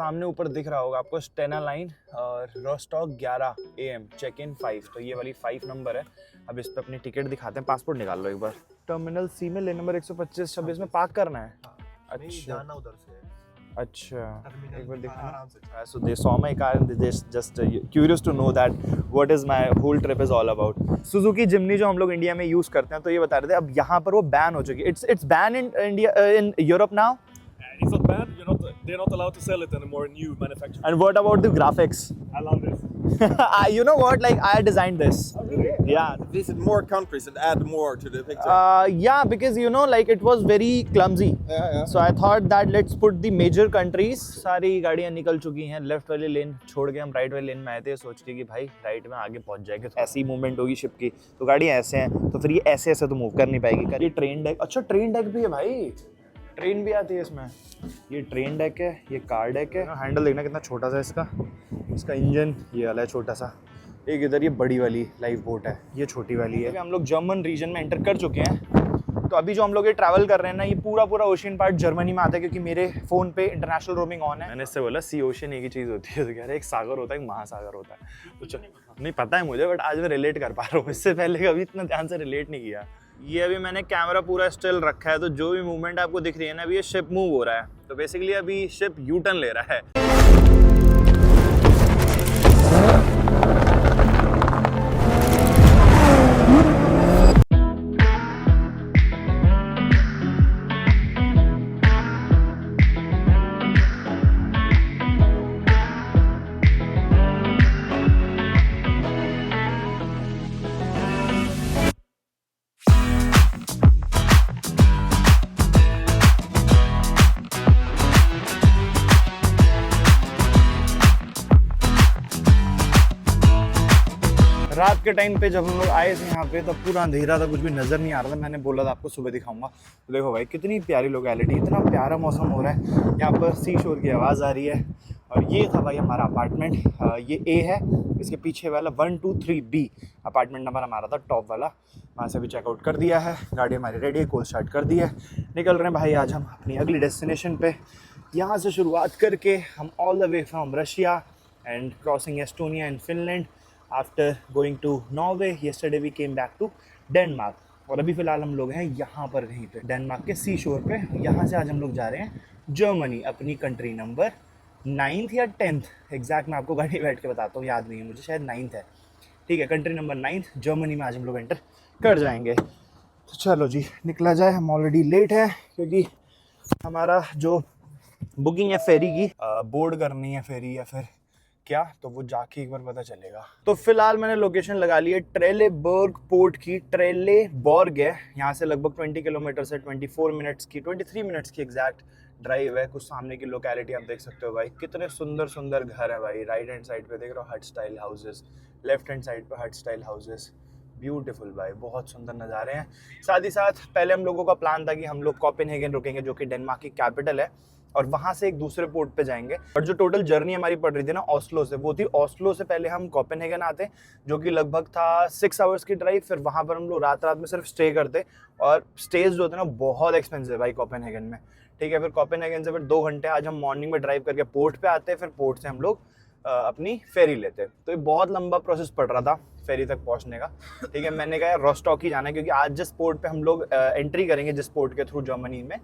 सामने ऊपर दिख रहा होगा आपको स्टेना लाइन और रोस्टॉक 11 AM, चेक इन 5। तो ये वाली 5 नंबर है। अब इस पे अपनी टिकट दिखाते हैं, पासपोर्ट निकाल लो एक बार। टर्मिनल सी में लेन नंबर 125-26 में पार्क करना है। अच्छा जाना उधर से है। अच्छा, एक बार दिखाना। आराम से So they saw my car and they just curious to know that what is my whole trip is all about. Suzuki Jimny जो हम लोग इंडिया में यूज करते हैं, तो ये बता रहे थे अब यहाँ पर वो बैन हो चुकी है। It's banned in India in Europe now. It's not bad. They're not allowed to sell it anymore. New manufacturer. And what about the graphics? I love this. You know what? Like I designed this. Oh, really? Yeah. Visit more countries and add more to the picture. Yeah, because you know, like it was very clumsy. Yeah. So I thought that let's put the major countries. सारी गाड़ियाँ निकल चुकी हैं, left वाली लेन छोड़ के हम right वाली लेन में आए थे, सोच के कि भाई राइट में आगे पहुंच जाएंगे, तो ऐसी मूवमेंट होगी शिप की। तो गाड़ियाँ ऐसे हैं, तो फिर ये ऐसे ऐसे तो मूव कर नहीं पाएगी। ये ट्रेन डेक, अच्छा ट्रेन डेक भी है भाई, ट्रेन भी आती है इसमें। ये ट्रेन डेक है, ये कार डेक है। हैंडल देखना कितना छोटा सा इसका इंजन ये वाला है छोटा सा। एक इधर ये बड़ी वाली लाइफ बोट है, ये छोटी वाली है। हम लोग जर्मन रीजन में एंटर कर चुके हैं। तो अभी जो हम लोग ये ट्रैवल कर रहे हैं ना, ये पूरा ओशियन पार्ट जर्मनी में आता है, क्योंकि मेरे फ़ोन पे इंटरनेशनल रोमिंग ऑन है। मैंने इससे बोला सी ओशियन एक ही चीज़ होती है, तो कह रहे एक सागर होता है, एक महासागर होता है। तो नहीं पता है मुझे, बट आज मैं रिलेट कर पा रहा हूँ। इससे पहले कभी इतना ध्यान से रिलेट नहीं किया। ये अभी मैंने कैमरा पूरा स्टिल रखा है, तो जो भी मूवमेंट आपको दिख रही है ना, अभी ये शिप मूव हो रहा है। तो बेसिकली अभी शिप यू टर्न ले रहा है। रात के टाइम पे जब हम लोग आए थे यहाँ पे, तब पूरा अंधेरा था, कुछ भी नज़र नहीं आ रहा था। मैंने बोला था आपको सुबह दिखाऊंगा। तो देखो भाई कितनी प्यारी लोकेलिटी, इतना प्यारा मौसम हो रहा है। यहाँ पर सी शोर की आवाज़ आ रही है। और ये था भाई हमारा अपार्टमेंट। ये ए है, इसके पीछे वाला 123B अपार्टमेंट नंबर हमारा था, टॉप वाला। वहाँ से भी चेकआउट कर दिया है, गाड़ी हमारी रेडी है, कोल स्टार्ट कर दिया है। निकल रहे हैं भाई आज हम अपनी अगली डेस्टिनेशन पे। यहाँ से शुरुआत करके हम all the way from Russia and crossing Estonia and Finland. After going to Norway, yesterday we came back to Denmark. और अभी फ़िलहाल हम लोग हैं यहाँ पर कहीं पे डेनमार्क के सी शोर पे। यहाँ से आज हम लोग जा रहे हैं जर्मनी, अपनी कंट्री नंबर 9th या 10th, एग्जैक्ट मैं आपको गाड़ी बैठ के बताता हूँ, याद नहीं है मुझे, शायद 9th है। ठीक है, कंट्री नंबर 9th जर्मनी में आज हम लोग एंटर कर जाएंगे। तो चलो जी निकला जाए, हम ऑलरेडी लेट है, क्योंकि हमारा जो बुकिंग है फेरी की, बोर्ड करनी है फेरी या फिर क्या, तो वो जाके एक बार पता चलेगा। तो फिलहाल मैंने लोकेशन लगा ली है ट्रेलेबर्ग पोर्ट की। ट्रेलेबॉर्ग है, यहाँ से लगभग 20 किलोमीटर से 23 मिनट्स की एग्जैक्ट ड्राइव है। कुछ सामने की लोकेलिटी आप देख सकते हो भाई, कितने सुंदर घर है भाई। राइट हैंड साइड पे देख रहे हो हट style houses, left hand side पे हट स्टाइल हाउसेस। ब्यूटीफुल भाई, बहुत सुंदर नज़ारे हैं। साथ ही साथ पहले हम लोगों का प्लान था कि हम लोग कोपेनहेगन रुकेंगे, जो कि डेनमार्क की कैपिटल है, और वहाँ से एक दूसरे पोर्ट पे जाएंगे। और जो टोटल जर्नी हमारी पड़ रही थी ना ऑस्लो से, वो थी ऑस्लो से पहले हम कोपेनहेगन आते, जो कि लगभग था 6 आवर्स की ड्राइव। फिर वहाँ पर हम लोग रात में सिर्फ स्टे करते, और स्टेज जो होते हैं ना बहुत एक्सपेंसिव है भाई कोपेनहेगन में। ठीक है, फिर कोपेनहेगन से फिर 2 घंटे आज हम मॉर्निंग में ड्राइव करके पोर्ट पे आते, फिर पोर्ट से हम लोग अपनी फेरी लेते। तो ये बहुत लंबा प्रोसेस पड़ रहा था फेरी तक पहुंचने का। ठीक है, मैंने कहा रोस्टॉक ही जाना है, क्योंकि आज जिस पोर्ट पे हम लोग एंट्री करेंगे, जिस पोर्ट के थ्रू जर्मनी में,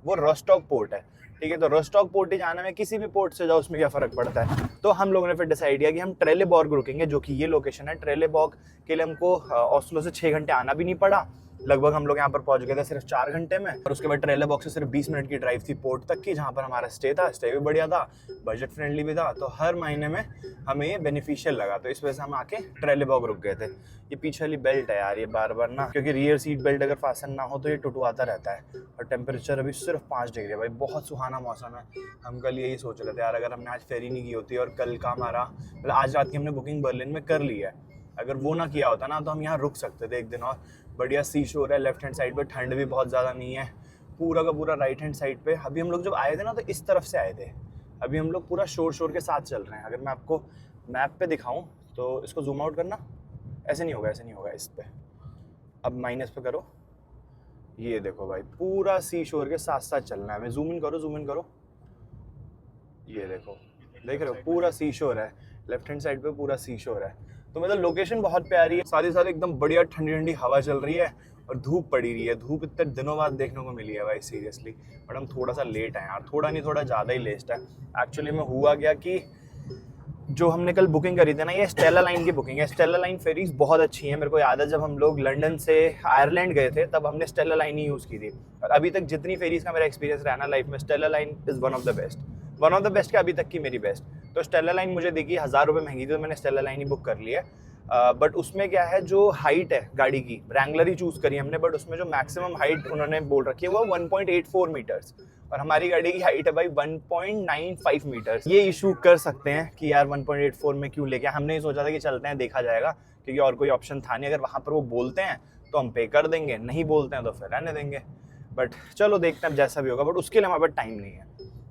वो रोस्टॉक पोर्ट है। ठीक है, तो रोस्टॉक पोर्ट ही जाना है, किसी भी पोर्ट से जाओ उसमें क्या फ़र्क पड़ता है। तो हम लोगों ने फिर डिसाइड किया कि हम ट्रेलेबॉर्ग रुकेंगे, जो कि ये लोकेशन है। ट्रेलेबॉर्ग के लिए हमको ऑस्लो से 6 घंटे आना भी नहीं पड़ा, लगभग हम लोग यहाँ पर पहुँच गए थे सिर्फ 4 घंटे में। और उसके बाद ट्रेलेबॉर्ग से सिर्फ 20 मिनट की ड्राइव थी पोर्ट तक की, जहाँ पर हमारा स्टे था। स्टे भी बढ़िया था, बजट फ्रेंडली भी था, तो हर महीने में हमें ये बेनिफिशियल लगा। तो इस वजह से हम आके ट्रेलेबॉर्ग रुक गए थे। ये पीछे वाली बेल्ट है यार, ये बार बार ना, क्योंकि रियर सीट बेल्ट अगर फासन ना हो तो ये टुटवाता रहता है। और टेम्परेचर अभी सिर्फ 5 डिग्री है भाई, बहुत सुहाना मौसम है। हम कल यही सोच रहे थे यार, अगर हमने आज फेरी नहीं की होती और कल का हमारा मतलब आज रात की हमने बुकिंग बर्लिन में कर ली है, अगर वो ना किया होता ना तो हम यहाँ रुक सकते थे एक दिन और। बढ़िया सी शोर है, लेफ्ट हैंड साइड पे ठंड भी बहुत ज़्यादा नहीं है, पूरा का पूरा राइट हैंड साइड पे। अभी हम लोग जब आए थे ना तो इस तरफ से आए थे, अभी हम लोग पूरा शोर के साथ चल रहे हैं। अगर मैं आपको मैप पे दिखाऊं तो इसको जूम आउट करना, ऐसे नहीं होगा इस पे। अब माइनस पे करो, ये देखो भाई पूरा सी शोर के साथ साथ चलना है। मैं जूम इन करो, ये देखो, देख रहे हो पूरा सी शोर है, लेफ्ट हैंड साइड पे पूरा सी शोर है। तो मतलब लोकेशन बहुत प्यारी है, साथ ही साथ एकदम बढ़िया ठंडी ठंडी हवा चल रही है और धूप पड़ी रही है। धूप इतने दिनों बाद देखने को मिली है भाई सीरियसली। बट हम थोड़ा सा लेट हैं यार, थोड़ा नहीं थोड़ा ज़्यादा ही लेट है। एक्चुअली में हुआ गया कि जो हमने कल बुकिंग करी थी ना, ये स्टेला लाइन की बुकिंग है। स्टेला लाइन फेरीज बहुत अच्छी है, मेरे को याद है जब हम लोग लंदन से आयरलैंड गए थे तब हमने स्टेला लाइन ही यूज़ की थी। और अभी तक जितनी फेरीज का मेरा एक्सपीरियंस रहा ना लाइफ में, Stella line is one of the best, one of the best क्या अभी तक की मेरी बेस्ट। तो स्टेला लाइन मुझे देखी 1000 रुपये महंगी थी, तो मैंने स्टेला लाइन ही बुक कर लिया। बट उसमें क्या है, जो हाइट है गाड़ी की, रैंगलर ही चूज़ करी हमने, बट उसमें जो मैक्सिमम हाइट उन्होंने बोल रखी है वो 1.84 मीटर्स, और हमारी गाड़ी की हाइट है भाई 1.95 मीटर्स। ये इशू कर सकते हैं कि यार 1.84 में क्यों लेके, हमने ही सोचा था कि चलते हैं देखा जाएगा, क्योंकि और कोई ऑप्शन था नहीं। अगर वहाँ पर वो बोलते हैं तो हम पे कर देंगे, नहीं बोलते हैं तो फिर रहने देंगे। बट चलो देखते हैं जैसा भी होगा, बट उसके लिए हमारे पास टाइम नहीं है।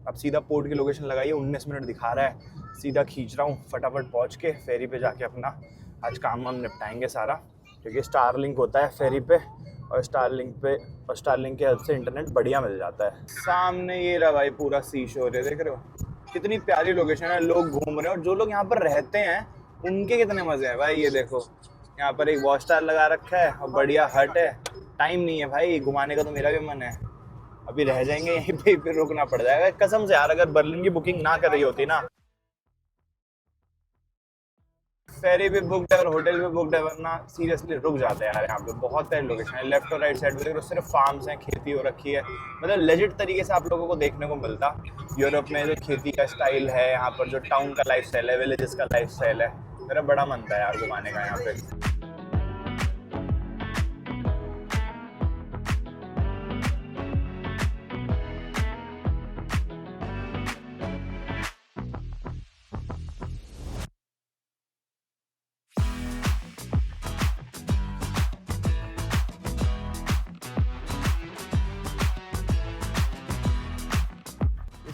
अब सीधा पोर्ट की लोकेशन लगाइए, 19 मिनट दिखा रहा है, सीधा खींच रहा हूँ, फटाफट पहुँच के फेरी पे जाके अपना आज काम वाम निपटाएंगे सारा, क्योंकि स्टारलिंक होता है फेरी पे, और स्टारलिंक के हेल्प से इंटरनेट बढ़िया मिल जाता है। सामने ये रहा भाई पूरा सी शोर है, देख रहे हो कितनी प्यारी लोकेशन है, लोग घूम रहे हैं, और जो लोग यहाँ पर रहते हैं उनके कितने मजे हैं भाई। ये देखो यहाँ पर एक वॉच टावर लगा रखा है और बढ़िया हट है। टाइम नहीं है भाई घुमाने का, तो मेरा भी मन है, अभी रह जाएंगे यहीं पे, फिर रुकना पड़ जाएगा कसम से यार। अगर बर्लिन की बुकिंग ना कर रही होती ना, फेरी भी बुकड है और होटल भी बुकड है, वरना सीरियसली रुक जाते हैं यार। यहाँ पे बहुत सारे लोकेशन है, लेफ्ट और राइट साइड पे सिर्फ फार्म्स हैं, खेती हो रखी है, मतलब लेजिट तरीके से आप लोगों को देखने को मिलता। यूरोप में जो खेती का स्टाइल है, यहाँ पर जो टाउन का लाइफ स्टाइल है, विलेजेस का लाइफ स्टाइल है, मेरा बड़ा मन था यार घुमाने का यहाँ पे।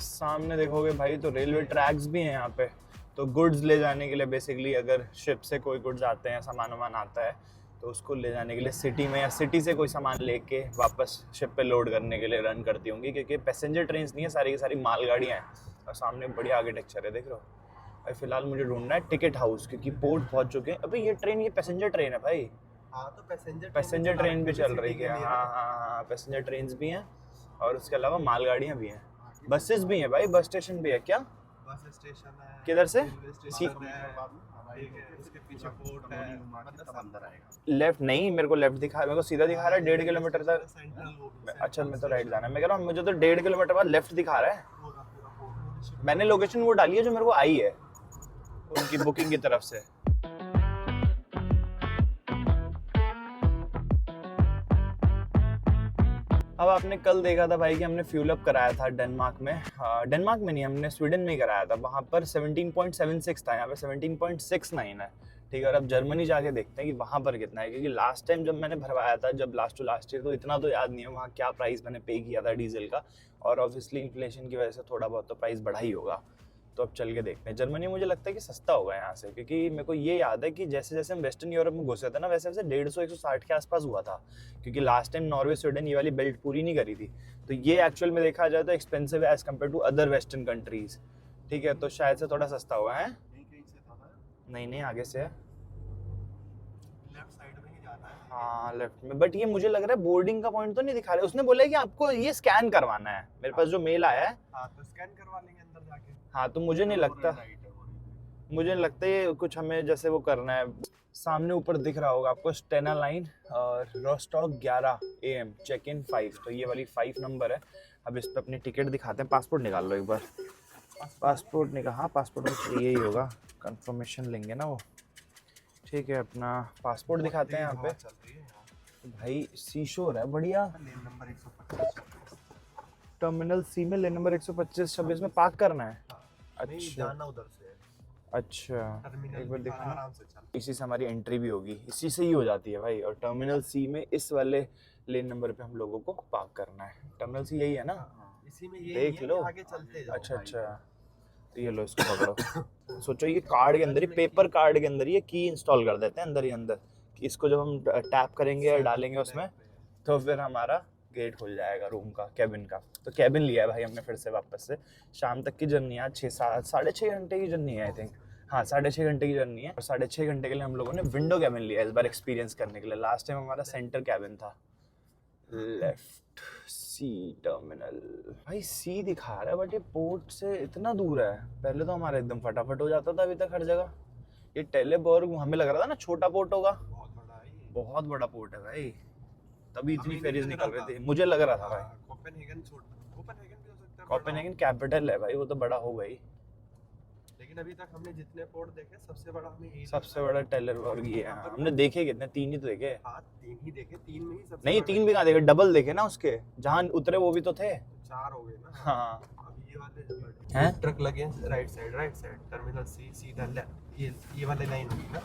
सामने देखोगे भाई तो रेलवे ट्रैक्स भी हैं यहाँ पे, तो गुड्स ले जाने के लिए बेसिकली, अगर शिप से कोई गुड्स आते हैं, सामान वामान आता है, तो उसको ले जाने के लिए सिटी में, या सिटी से कोई सामान लेके वापस शिप पे लोड करने के लिए रन करती होंगी, क्योंकि पैसेंजर ट्रेन नहीं है, सारी की सारी मालगाड़ियाँ हैं। और सामने बढ़िया आर्किटेक्चर है, देख रहे हो भाई। फिलहाल मुझे ढूंढना है टिकट हाउस, क्योंकि पोर्ट पहुँच चुके हैं। अभी ये ट्रेन, ये पैसेंजर ट्रेन है भाई। हाँ तो पैसेंजर ट्रेन भी चल रही है, हाँ पैसेंजर ट्रेन भी हैं, और उसके अलावा मालगाड़ियाँ भी हैं, बसेस भी हैं भाई। बस स्टेशन भी है क्या? बस स्टेशन है किधर से? उसके पीछे पोर्ट है, मतलब अंदर आएगा। लेफ्ट नहीं, मेरे को लेफ्ट दिखा, मेरे को सीधा दिखा रहा है 1.5 किलोमीटर तक। अच्छा मैं तो राइट जाना है, मैं कह रहा हूँ मुझे तो 1.5 किलोमीटर बाद लेफ्ट दिखा रहा है। मैंने लोकेशन वो डाली है जो मेरे को आई है उनकी बुकिंग की तरफ से। अब आपने कल देखा था भाई कि हमने फ्यूल अप कराया था डेनमार्क में, डेनमार्क में नहीं, हमने स्वीडन में ही कराया था। वहाँ पर 17.76 था, यहाँ पे 17.69 है, ठीक है। और अब जर्मनी जाके देखते हैं कि वहाँ पर कितना है, क्योंकि लास्ट टाइम जब मैंने भरवाया था, जब लास्ट टू लास्ट ईयर, तो इतना तो याद नहीं है वहाँ क्या प्राइस मैंने पे किया था डीजल का, और ऑब्वियसली इन्फ्लेशन की वजह से थोड़ा बहुत तो प्राइस बढ़ा ही होगा। तो अब चल के देखते हैं। जर्मनी मुझे लगता है कि सस्ता होगा यहाँ से, क्योंकि मेरे को ये याद है कि जैसे जैसे हम वेस्टर्न यूरोप में घुसे थे ना, वैसे वैसे 150-160 के आसपास हुआ था, क्योंकि लास्ट टाइम नॉर्वे स्वीडन ये वाली बेल्ट पूरी नहीं करी थी। तो ये एक्चुअल में देखा जाए तो एक्सपेंसिव है as compare to other western countries, ठीक है। तो शायद से थोड़ा सस्ता हुआ है। नहीं आगे से है, हाँ लेफ्ट में। बट ये मुझे लग रहा है बोर्डिंग का पॉइंट तो नहीं दिखा रहे, उसने बोला है कि आपको ये स्कैन करवाना है। मेरे पास जो मेल आया है, हाँ तो स्कैन करवा लेंगे अंदर जाके। हाँ तो मुझे नहीं लगता ये कुछ हमें जैसे वो करना है। सामने ऊपर दिख रहा होगा आपको स्टेना लाइन और रोस्टॉक 11 AM, चेक इन 5, तो ये वाली 5 नंबर है। अब इस पर अपनी टिकट दिखाते हैं। पासपोर्ट निकाल लो एक बार, पासपोर्ट निकाल, हाँ पासपोर्ट में चाहिए ही होगा, कंफर्मेशन लेंगे ना वो, ठीक है। अपना पासपोर्ट दिखाते हैं यहाँ पे भाई। सी शोर है बढ़िया, टर्मिनल सी में लेन नंबर 125-26 में पार्क करना है। अच्छा उधर से, अच्छा एक बार देखना, इसी से हमारी एंट्री भी होगी, इसी से ही हो जाती है भाई। और टर्मिनल सी में इस वाले लेन नंबर पे हम लोगों को पार्क करना है। टर्मिनल सी यही है ना, इसी में ये देख लो, आगे चलते जाओ। अच्छा तो ये लो, इसको पकड़ो। सोचो ये कार्ड के अंदर ही, पेपर कार्ड के अंदर ये की इंस्टॉल कर देते हैं अंदर ही अंदर। इसको जब हम टैप करेंगे या डालेंगे उसमें, तो फिर हमारा गेट खुल जाएगा रूम का, कैबिन का। तो कैबिन लिया है भाई हमने फिर से वापस से। शाम तक की जर्नी है, 6-6 घंटे की जर्नी है आई थिंक। हाँ 6.5 घंटे की जर्नी है, और 6.5 घंटे के लिए हम लोगों ने विंडो कैबिन लिया है इस बार एक्सपीरियंस करने के लिए। लास्ट टाइम हमारा सेंटर कैबिन था। लेफ्ट सी टर्मिनल, भाई सी दिखा रहा है बट ये पोर्ट से इतना दूर है। पहले तो हमारा एकदम फटाफट हो जाता था अभी तक हर जगह। ये टेलेबोर्ग हमें लग रहा था ना छोटा पोर्ट होगा, बहुत बड़ा है ये। बहुत बड़ा पोर्ट है भाई, तभी इतनी हमें फेरीज नहीं निकल लगा रहे थे। था। मुझे लग रहा था भाई कोपेनहेगन छोटा, कोपेनहेगन भी हो सकता है, कोपेनहेगन कैपिटल है भाई, वो तो बड़ा हो गई। लेकिन अभी तक हमने जितने पोर्ट देखे सबसे बड़ा हमें यही सबसे बड़ा टेलेबोर्ग ही है। हमने देखे कितने, 3 ही तो देखे। हाँ 3 ही देखे, 3 में ही सबसे नहीं 3 भी कहाँ देखे, डबल देखे ना उसके, जहाँ उतरे वो भी तो थे। 4 हो गए ना। हाँ अभी ये वाले जो हैं? ट्रक लगे हैं राइट साइड टर्मिनल सी सीधा लेफ्ट, ये वाले लाइन होगी ना।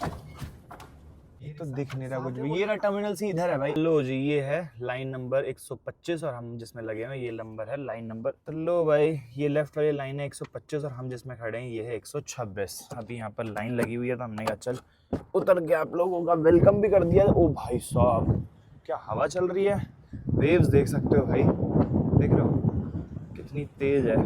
ये तो दिख नहीं रहा कुछ भी। ये रहा टर्मिनल सी इधर है भाई। लो जी ये है लाइन नंबर 125 और हम जिसमें लगे हैं ये नंबर है लाइन नंबर। तो लो भाई ये लेफ्ट वाली लाइन है 125 और हम जिसमें खड़े हैं ये है 126। अभी यहाँ पर लाइन लगी हुई है तो हमने कहा चल उतर के आप लोगों का वेलकम भी कर दिया। ओ भाई साहब क्या हवा चल रही है, वेव्स देख सकते हो भाई, देख रहे हो कितनी तेज है।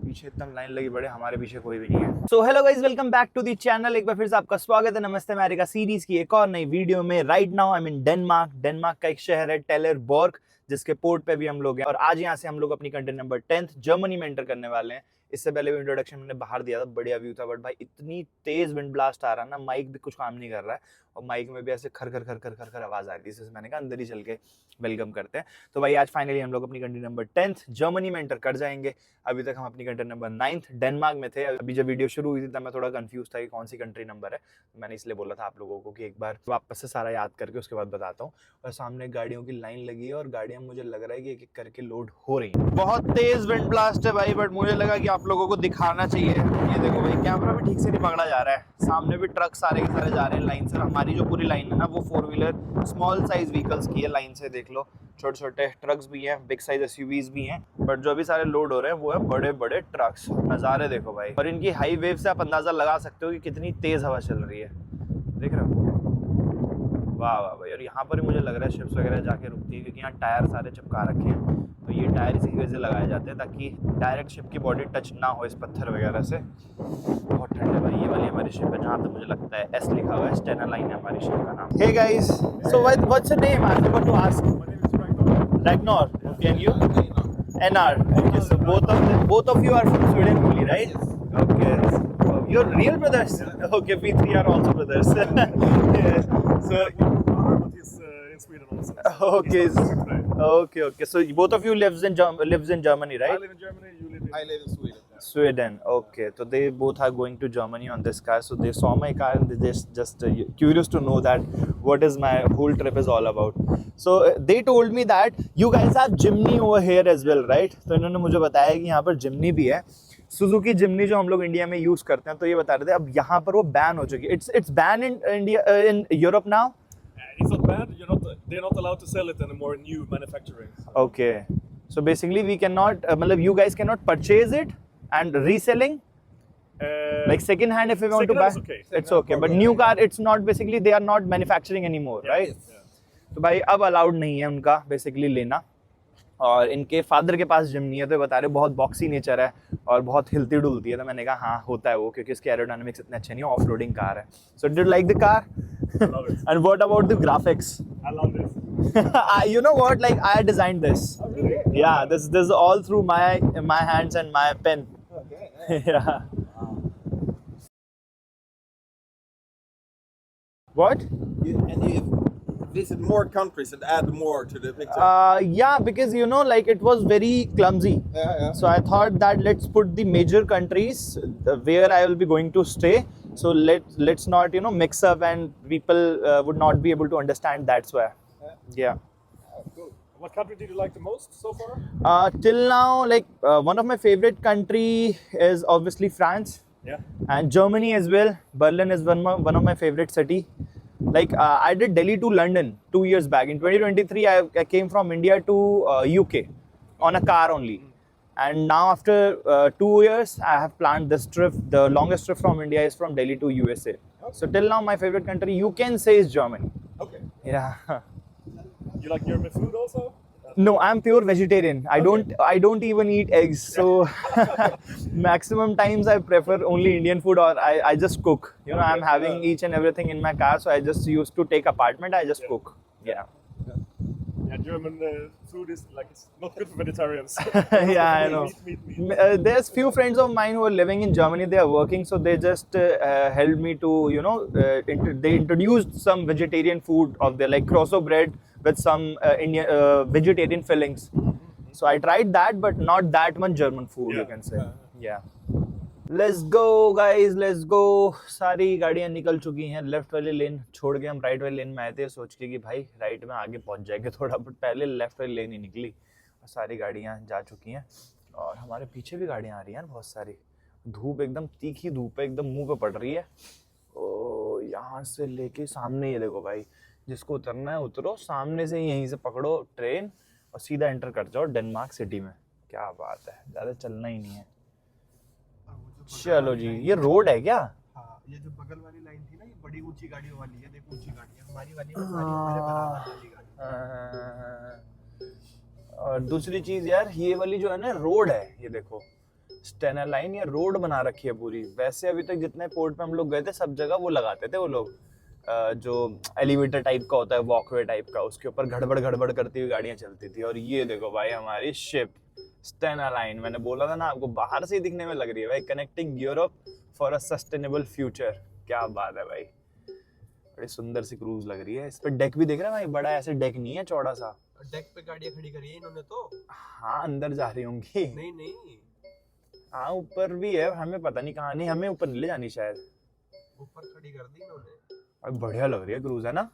पीछे इतना लाइन लगी बड़े, हमारे पीछे कोई भी नहीं है। So hello guys, welcome back to the channel. एक बार फिर से आपका स्वागत है नमस्ते अमेरिका सीरीज की एक और नई वीडियो में। Right now I am in Denmark. Denmark का एक शहर है टेलेरबोर्ग, जिसके पोर्ट पे भी हम लोग हैं। और आज यहाँ से हम लोग अपनी कंट्री नंबर 10 जर्मनी में एंटर करने वाले हैं। इससे पहले भी इंट्रोडक्शन मैंने बाहर दिया था, बढ़िया व्यू था, बट भाई इतनी तेज विंड ब्लास्ट आ रहा है ना, माइक भी कुछ काम नहीं कर रहा है और माइक में भी ऐसे खर खर खर खर खर खर आवाज आ रही थी। इससे मैंने कहा अंदर ही चल के वेलकम करते हैं। तो भाई आज फाइनली हम लोग अपनी कंट्री नंबर 10 जर्मनी में एंटर कर जाएंगे। अभी तक हम अपनी कंट्री नंबर 9 डेनमार्क में थे। अभी जब वीडियो शुरू हुई थी तब मैं थोड़ा कंफ्यूज था कि कौन सी कंट्री नंबर है। मैंने इसलिए बोला था आप लोगों को कि एक बार वापस से सारा याद करके उसके बाद बताता हूँ। और सामने गाड़ियों की लाइन लगी है और गाड़ियाँ मुझे लग रहा है कि एक एक करके लोड हो रही हैं। बहुत तेज विंड ब्लास्ट है भाई, बट मुझे लगा कि आप लोगों को दिखाना चाहिए। ये देखो भाई कैमरा भी ठीक से नहीं पकड़ा जा रहा है। सामने भी ट्रक सारे के सारे जा रहे हैं लाइन से। हमारी जो पूरी लाइन है ना वो 4 व्हीलर स्मॉल साइज व्हीकल्स की है लाइन से। देख लो छोटे छोटे ट्रक्स भी हैं, बिग साइज एसयूवीज भी हैं, बट जो अभी सारे लोड हो रहे हैं वो है बड़े बड़े ट्रक्स। नज़ारे देखो भाई, और इनकी हाई वेव से आप अंदाज़ा लगा सकते हो कि कितनी तेज़ हवा चल रही है। देख रहे हो, वाह वाह भाई। और यहाँ पर ही मुझे लग रहा है शिप्स वगैरह जाके रुकती है, क्योंकि यहाँ टायर सारे चिपका रखे हैं। तो ये टायर इसी वजह से लगाए जाते हैं ताकि डायरेक्ट शिप की बॉडी टच ना हो इस पत्थर वगैरह से। बहुत ठंड है भाई। ये वाली हमारी शिप है जहाँ तक मुझे लगता है एस लिखा हुआ है, स्टेना लाइन है हमारी शिप का नाम। Hey guys, so what's your name? I forgot to ask. My name is Ragnar. Ragnar, okay, and you? NR. Okay, so both of you are from Sweden only, right? Okay. Oh, you're real brothers? Okay, we 3 are also brothers. Yes. So, But he's in Sweden also. okay. He's not today. Okay. So both of you lives in Germany, I right? live in Germany, you live in... I live in Sweden. Sweden. Okay. So they both are going to Germany on this car. So they saw my car and they just curious to know that what is my whole trip is all about. So they told me that you guys have Jimny over here as well, right? तो इन्होंने मुझे बताया कि यहाँ पर Jimny भी है। Suzuki जिमनी जो हम लोग इंडिया में यूज करते हैं। तो ये बता रहे थे अब यहाँ पर वो बैन हो चुकी है। It's ban in India, in Europe now. It's not bad, they're not allowed to sell it anymore in new manufacturing. Okay. So basically we cannot, you guys cannot purchase it and reselling? Like second hand if we want to buy? Second hand is okay. It's okay. But new car, it's not basically, they are not manufacturing anymore, right? Yeah. तो भाई अब allowed नहीं है उनका basically लेना। और इनके father के पास जिम नहीं है, तो बता रहे बहुत बॉक्सी नेचर है और बहुत हिलती डुलती है। तो मैंने कहा हाँ होता है वो, क्योंकि इसके एरोडायनामिक्स इतने अच्छे नहीं है, ऑफ रोडिंग कार है। So did like the car? I love it. And what about the graphics? I love this. You know what, like I designed this. Oh, really? Yeah, this is all through my hands and my pen. Okay. Yeah. What? You visit more countries and add more to the picture. Yeah, because like it was very clumsy. Yeah. So I thought that let's put the major countries where I will be going to stay. So let's not mix up and people would not be able to understand. That's why. Yeah. Cool. What country did you like the most so far? Till now, like one of my favorite country is obviously France. Yeah. And Germany as well. Berlin is one of my favorite city. Like I did Delhi to London 2 years back. In 2023, I came from India to UK on a car only. And now after 2 years, I have planned this trip. The longest trip from India is from Delhi to USA. Okay. So till now, my favorite country you can say is Germany. Okay. Yeah. You like German food also? No, I'm pure vegetarian. I don't even eat eggs. So maximum times I prefer only Indian food, or I just cook. You know, I'm having each and everything in my car, so I just used to take apartment. I just cook. Yeah. Yeah, German food is like it's not good for vegetarians. Yeah, I know. Meat. There's few friends of mine who are living in Germany. They are working, so they just helped me to, you know, they introduced some vegetarian food of their, like crosso bread with some Indian vegetarian fillings. So I tried that, but not that much German food, you Yeah. can say. Yeah. Let's go guys, let's go. सारी गाड़ियां निकल चुकी हैं, left वाली लेन छोड़ के हम right वाली लेन में आए थे सोच के कि भाई राइट में आगे पहुंच जाएंगे थोड़ा, बट पहले लेफ्ट वाली लेन ही निकली और सारी गाड़ियां जा चुकी हैं। और हमारे पीछे भी गाड़ियां आ रही हैं बहुत सारी। धूप एकदम तीखी धूप है, एकदम मुंह पे पड़ रही है। ओ यहाँ से लेके सामने ये देखो भाई, जिसको उतरना है उतरो, सामने से यहीं से पकड़ो ट्रेन और सीधा एंटर कर जाओ डेनमार्क सिटी में। क्या बात है, ज़्यादा चलना ही नहीं है। चलो जी, ये रोड है क्या? हाँ, ये जो बगल वाली लाइन थी ना, ये बड़ी ऊंची गाड़ियों वाली है। देखो ऊंची गाड़ी है, हमारी वाली में सारी हमारे बराबर वाली गाड़ी। और दूसरी चीज यार, ये वाली जो है ना रोड है, ये देखो स्टेना लाइन, ये रोड बना रखी है पूरी। वैसे अभी तक जितने पोर्ट पे हम लोग गए थे सब जगह वो लगाते थे वो लोग, जो एलिवेटर टाइप का होता है, वॉकवे टाइप का, उसके ऊपर गड़बड़ गड़बड़ करती हुई गाड़ियां चलती थी। और ये देखो भाई हमारी शिप स्टेना लाइन, मैंने बोला था ना आपको, बाहर से ही दिखने में लग रही है भाई, connecting Europe for a sustainable future. क्या बात है भाई, बड़ी सुंदर सी क्रूज लग रही है। इस पे डेक भी दिख रहा है भाई, बड़ा ऐसे डेक नहीं है, चौड़ा सा। डेक पे गाड़ियां खड़ी करी है इन्होंने तो। हाँ अंदर जा रही होंगी। नहीं हाँ ऊपर भी है, हमें पता नहीं कहाँ, नहीं हमें ऊपर नहीं ले जानी शायद, ऊपर खड़ी कर दी इन्होंने। और बढ़िया लग रही है क्रूज, है ना,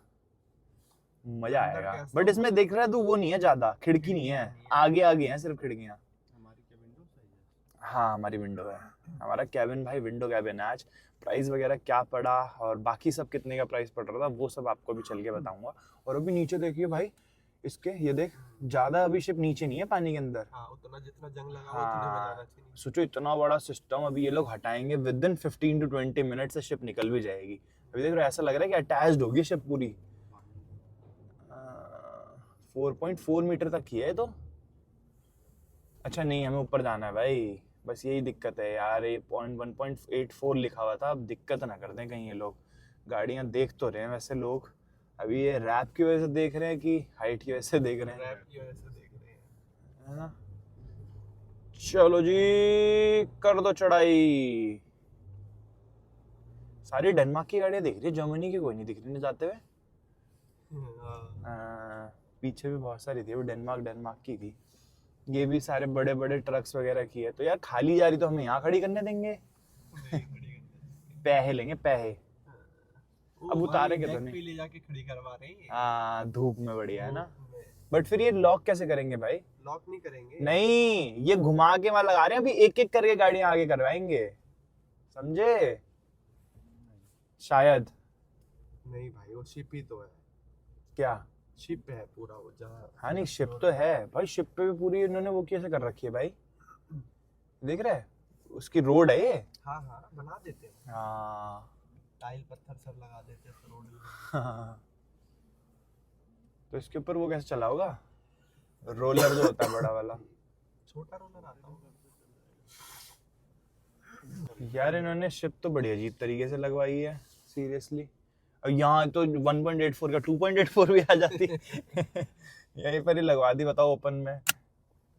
मजा अंदर आएगा। कैसा बट इसमें देख रहा है तू, वो नहीं है ज्यादा, खिड़की नहीं है, आगे आगे हैं सिर्फ खिड़कियाँ। हमारी क्या विंडो सही है? हाँ हमारी विंडो है, हमारा कैबिन भाई विंडो कैबिन है आज। प्राइस वगैरह क्या पड़ा और बाकी सब कितने का प्राइस पड़ रहा था वो सब आपको भी चल के बताऊंगा। और अभी नीचे देखिए भाई इसके, ये देख ज्यादा अभी शिप नीचे नहीं है पानी के अंदर। हाँ, उतना जितना जंग लगा हुआ उतने में जाना चाहिए। सोचो इतना बड़ा सिस्टम अभी ये लोग हटाएंगे, विद इन 15 to 20 मिनट से शिप निकल भी जाएगी। अभी देख रहे हो, ऐसा लग रहा है कि अटैच्ड होगी शिप पूरी। 4.4 मीटर तक की है तो। अच्छा नहीं, हमें ऊपर जाना है भाई, बस यही दिक्कत है यार। ये 1.84 लिखा हुआ था, अब दिक्कत ना कर दें कहीं ये लोग। गाड़ियां देख तो रहे हैं वैसे लोग, अभी ये रैप की वजह से देख रहे हैं कि हाइट की वजह से देख रहे हैं, रैप की वजह से देख रहे हैं। है ना। चलो जी कर दो चढ़ाई। सारी डेनमार्क की गाड़ियां दिख रही है, जर्मनी की कोई नहीं दिख रही ना जाते हुए। पीछे भी बहुत सारी थी, वो डेनमार्क की थी। ये भी सारे बड़े बड़े ट्रक्स वगैरह की है। तो यार खाली जा रही तो हमें यहाँ खड़ी करने देंगे? पैसे लेंगे पैसे। अब उतारेंगे तो नहीं, ले जाके खड़ी करवा रहे हैं। हाँ धूप में बढ़िया है ना। बट फिर ये लॉक कैसे करेंगे भाई? लॉक नहीं करेंगे, नहीं ये घुमा के वहां लगा रहे हैं, अभी एक एक करके गाड़ियां आगे करवाएंगे, समझे? शायद नहीं भाई, वो शिप ही तो है। क्या शिप है पूरा वो जहाँ। हाँ नहीं शिप तो है भाई, शिप पे भी पूरी इन्होंने वो कैसे कर रखी है भाई, देख रहे हैं उसकी रोड है ये। हाँ बना देते हैं, हाँ टाइल पत्थर सब लगा देते हैं तो रोड में। हाँ। तो इसके ऊपर वो कैसे चला होगा, रोलर जो होता है बड़ा वाला, छोटा रोलर आता होगा यार। इन्होंने शिप तो बड़ी अजीब तरीके से लगवाई है सीरियसली। और यहाँ तो 1.84 का 2.84 भी आ जाती है। यहीं पर ही लगवा दी, बताओ ओपन में।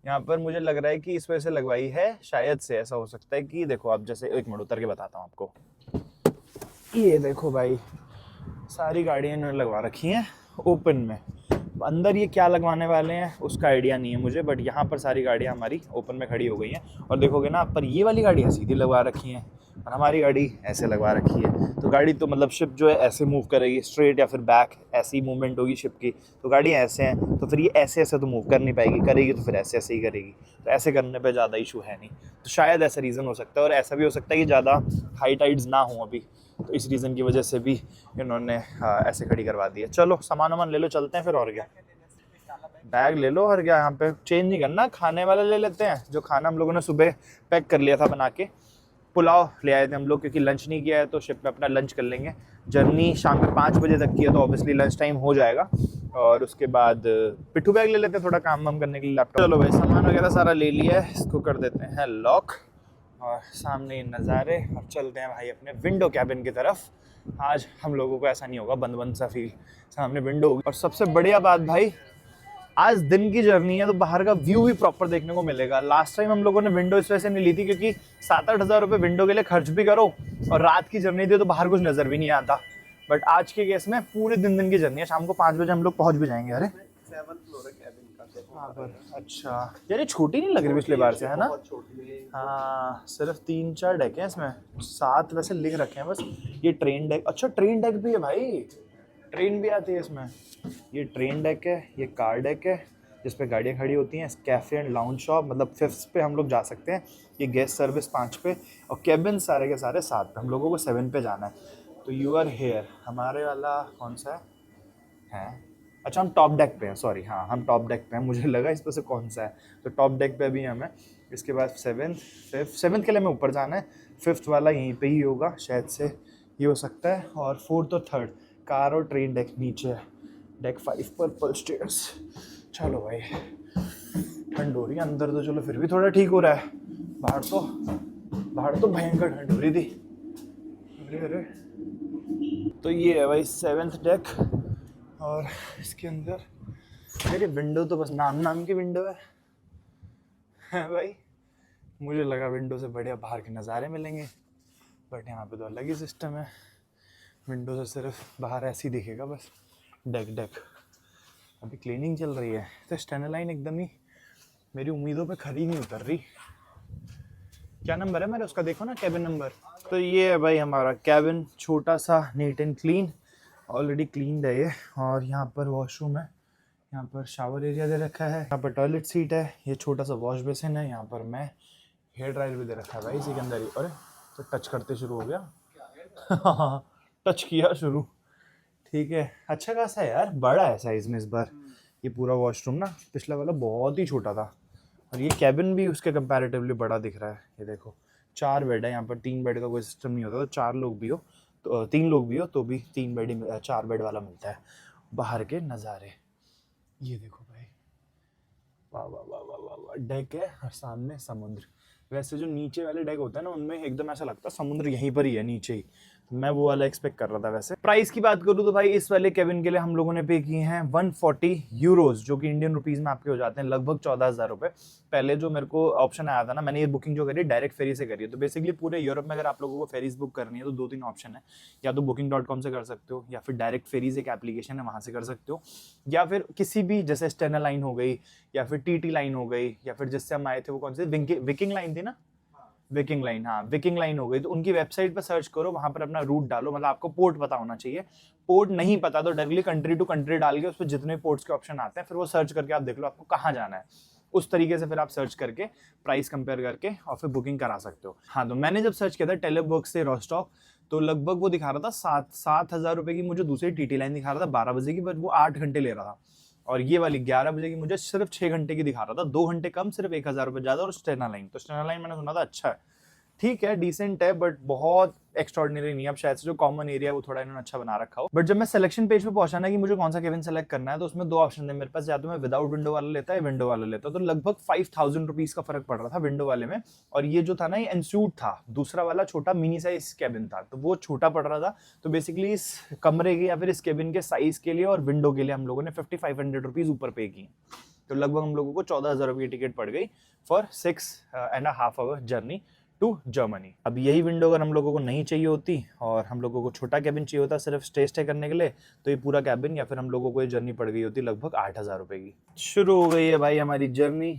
यहाँ पर मुझे लग रहा है कि इस वजह से लगवाई है, शायद से ऐसा हो सकता है कि देखो आप, जैसे एक मिनट उतर के बताता हूँ आपको। ये देखो भाई सारी गाड़ियाँ इन्होंने लगवा रखी हैं ओपन में। अंदर ये क्या लगवाने वाले हैं उसका आइडिया नहीं है मुझे, बट यहाँ पर सारी गाड़ियाँ हमारी ओपन में खड़ी हो गई हैं। और देखोगे ना पर ये वाली गाड़ियाँ सीधी लगवा रखी हैं और हमारी गाड़ी ऐसे लगवा रखी है। तो गाड़ी तो मतलब शिप जो है ऐसे मूव करेगी स्ट्रेट या फिर बैक, ऐसी मूवमेंट होगी शिप की। तो गाड़ियाँ ऐसे हैं तो फिर ये ऐसे ऐसे तो मूव कर नहीं पाएगी, करेगी तो फिर ऐसे ऐसे ही करेगी। तो ऐसे करने पे ज़्यादा इशू है नहीं, तो शायद ऐसा रीज़न हो सकता है। और ऐसा भी हो सकता है कि ज़्यादा हाई टाइड्स ना हो अभी, तो इस रीज़न की वजह से भी इन्होंने ऐसे खड़ी करवा दी है। चलो सामान वामान ले लो, चलते हैं फिर। और क्या, बैग ले लो और क्या, यहाँ पे चेंज नहीं करना, खाने वाला ले लेते हैं जो खाना हम लोगों ने सुबह पैक कर लिया था बना के, पुलाव ले आए थे हम लोग, क्योंकि लंच नहीं किया है तो शिप में अपना लंच कर लेंगे। जर्नी शाम के 5 बजे तक की है तो ऑब्वियसली लंच टाइम हो जाएगा। और उसके बाद पिट्ठू बैग ले लेते हैं थोड़ा काम वाम करने के लिए, लैपटॉप। चलो भाई सामान वगैरह सारा ले लिया है, इसको कर देते हैं लॉक और सामने ये नज़ारे। और चलते हैं भाई अपने विंडो कैबिन की तरफ। आज हम लोगों को ऐसा नहीं होगा बंद बंद सा फील, सामने विंडो होगी। और सबसे बढ़िया बात भाई, आज दिन की जर्नी है तो बाहर का व्यू भी प्रॉपर देखने को मिलेगा। लास्ट टाइम हम लोगों ने विंडो इस वजह से नहीं ली थी क्योंकि 7-8 हज़ार रुपये विंडो के लिए खर्च भी करो और रात की जर्नी थी तो बाहर कुछ नज़र भी नहीं आता। बट आज के केस में पूरे दिन की जर्नी है, शाम को 5 बजे हम लोग पहुंच भी जाएंगे। अरे 7th फ्लोर है कैबिन का, देखो हाँ पर अच्छा यार, ये छोटी नहीं लग रही पिछले बार से, है ना? बहुत छोटी है। हाँ, सिर्फ 3-4 डेक हैं इसमें, 7 वैसे लिख रखे हैं बस। ये ट्रेन डेक, अच्छा ट्रेन डेक भी है भाई, ट्रेन भी आती है इसमें। ये ट्रेन डेक है, ये कार डेक है जिस पे गाड़ियाँ खड़ी होती हैं। कैफ़े एंड लाउंज शॉप, मतलब 5th पे हम लोग जा सकते हैं। ये गेस्ट सर्विस 5 पे और केबिन सारे के सारे 7 पे। हम लोगों को 7 पे जाना है। तो यू आर हेयर, हमारे वाला कौन सा है? अच्छा हम टॉप डेक पे हैं, सॉरी हाँ हम टॉप डेक पे हैं, मुझे लगा इस पर से कौन सा है। तो टॉप डेक पे भी हमें। इसके बाद 7th के लिए हमें ऊपर जाना है। 5th वाला यहीं पे ही होगा शायद से, ये हो सकता है। और 4th और 3rd कार और ट्रेन डेक नीचे है। Deck 5 purple stairs. चलो भाई ठंड हो रही है अंदर तो, चलो फिर भी थोड़ा ठीक हो रहा है। बाहर तो भयंकर ठंड हो रही थी। अरे तो ये है भाई 7th डेक। और इसके अंदर मेरी विंडो तो बस नाम की विंडो है भाई। मुझे लगा विंडो से बढ़िया बाहर के नज़ारे मिलेंगे, बट यहाँ पे तो अलग ही सिस्टम है। विंडो से सिर्फ बाहर ऐसे ही दिखेगा बस, डेक। अभी क्लीनिंग चल रही है तो स्टेनर लाइन एकदम ही मेरी उम्मीदों पे खरी नहीं उतर रही। क्या नंबर है मेरा उसका, देखो ना कैबिन नंबर। तो ये है भाई हमारा कैबिन, छोटा सा, neat and clean, already cleaned है ये। और यहाँ पर वॉशरूम है, यहाँ पर शावर एरिया दे रखा है, यहाँ पर टॉयलेट सीट है, ये छोटा सा वॉश बेसिन है, यहाँ पर मैं हेयर ड्रायर भी दे रखा है भाई इसी के अंदर ही। अरे तो टच करते शुरू हो गया टच किया शुरू, ठीक है। अच्छा खासा है यार, बड़ा है साइज में इस बार ये पूरा वॉशरूम ना, पिछला वाला बहुत ही छोटा था। और ये कैबिन भी उसके कंपैरेटिवली बड़ा दिख रहा है। ये देखो 4 बेड है यहाँ पर, 3 बेड का कोई सिस्टम नहीं होता तो 4 लोग भी हो तो 3 लोग भी हो तो भी 3 बेड ही 4 बेड वाला मिलता है। बाहर के नज़ारे ये देखो भाई, वाह वाह वाह वाह वाह वाह। डेक है और सामने समुद्र। वैसे जो नीचे वाले डेक होते हैं ना उनमें एकदम ऐसा लगता है समुद्र यहीं पर ही है नीचे ही, मैं वो वाला एक्सपेक्ट कर रहा था। वैसे प्राइस की बात करूँ तो भाई इस वाले केबिन के लिए हम लोगों ने पे किए हैं 140 यूरोज, जो कि इंडियन रुपीज़ में आपके हो जाते हैं लगभग 14,000 रुपये। पहले जो मेरे को ऑप्शन आया था ना, मैंने ये बुकिंग जो करी डायरेक्ट फेरी से करी है। तो बेसिकली पूरे यूरोप में अगर आप लोगों को फेरीज बुक करनी है तो 2-3 ऑप्शन है, या तो booking.com से कर सकते हो, या फिर डायरेक्ट फेरीज एक एप्लीकेशन है वहाँ से कर सकते हो, या फिर किसी भी जैसे स्टेनर लाइन हो गई या फिर TT लाइन हो गई, या फिर जिससे हम आए थे वो कौन सी विकिंग लाइन थी ना, विकिंग लाइन, हाँ विकिंग लाइन हो गई। तो उनकी वेबसाइट पर सर्च करो, वहां पर अपना रूट डालो, मतलब आपको पोर्ट पता होना चाहिए। पोर्ट नहीं पता तो डायरेक्टली कंट्री टू कंट्री डाल के उस पर जितने पोर्ट्स के ऑप्शन आते हैं फिर वो सर्च करके आप देख लो आपको कहाँ जाना है। उस तरीके से फिर आप सर्च करके प्राइस कंपेयर करके और फिर बुकिंग करा सकते हो। हाँ तो मैंने जब सर्च किया था टेलीबर्ग से रोस्टॉक तो लगभग वो दिखा रहा था 7,000 रुपये की मुझे दूसरी TT लाइन दिखा रहा था 12 बजे की, बट वो 8 घंटे ले रहा था। और ये वाली 11 बजे की मुझे सिर्फ 6 घंटे की दिखा रहा था, 2 घंटे कम, सिर्फ 1,000 रुपये ज़्यादा। और स्टेनर लाइन, तो स्टेनर लाइन मैंने सुना था अच्छा है, ठीक है डिसेंट है, बट बहुत एक्स्ट्रॉर्डिनरी नहीं है। अब शायद से जो कॉमन एरिया है वो थोड़ा इन्होंने अच्छा बना रखा हो। बट जब मैं सिलेक्शन पेज पे पहुंचा ना कि मुझे कौन सा केबिन सेलेक्ट करना है तो उसमें 2 ऑप्शन थे मेरे पास, या तो मैं विदाउट विंडो वाला लेता है विंडो वाला लेता। तो लगभग 5,000 रुपीज का फर्क पड़ रहा था विंडो वाले में। और ये जो था ना ये एनसूट था, दूसरा वाला छोटा मिनी साइज केबिन था, तो वो छोटा पड़ रहा था। तो बेसिकली इस कमरे के या फिर इस केबिन के साइज के लिए और विंडो के लिए हम लोगों ने 5,500 रुपीज ऊपर पे की। तो लगभग हम लोगों को 14,000 रुपये की टिकट पड़ गई for 6.5 hour journey to Germany. अब यही विंडो अगर हम लोगों को नहीं चाहिए होती और हम लोगों को छोटा कैबिन चाहिए होता सिर्फ स्टे करने के लिए, तो ये पूरा कैबिन या फिर हम लोगों को ये जर्नी पड़ गई होती लगभग 8,000 रुपये की। शुरू हो गई है भाई हमारी जर्नी,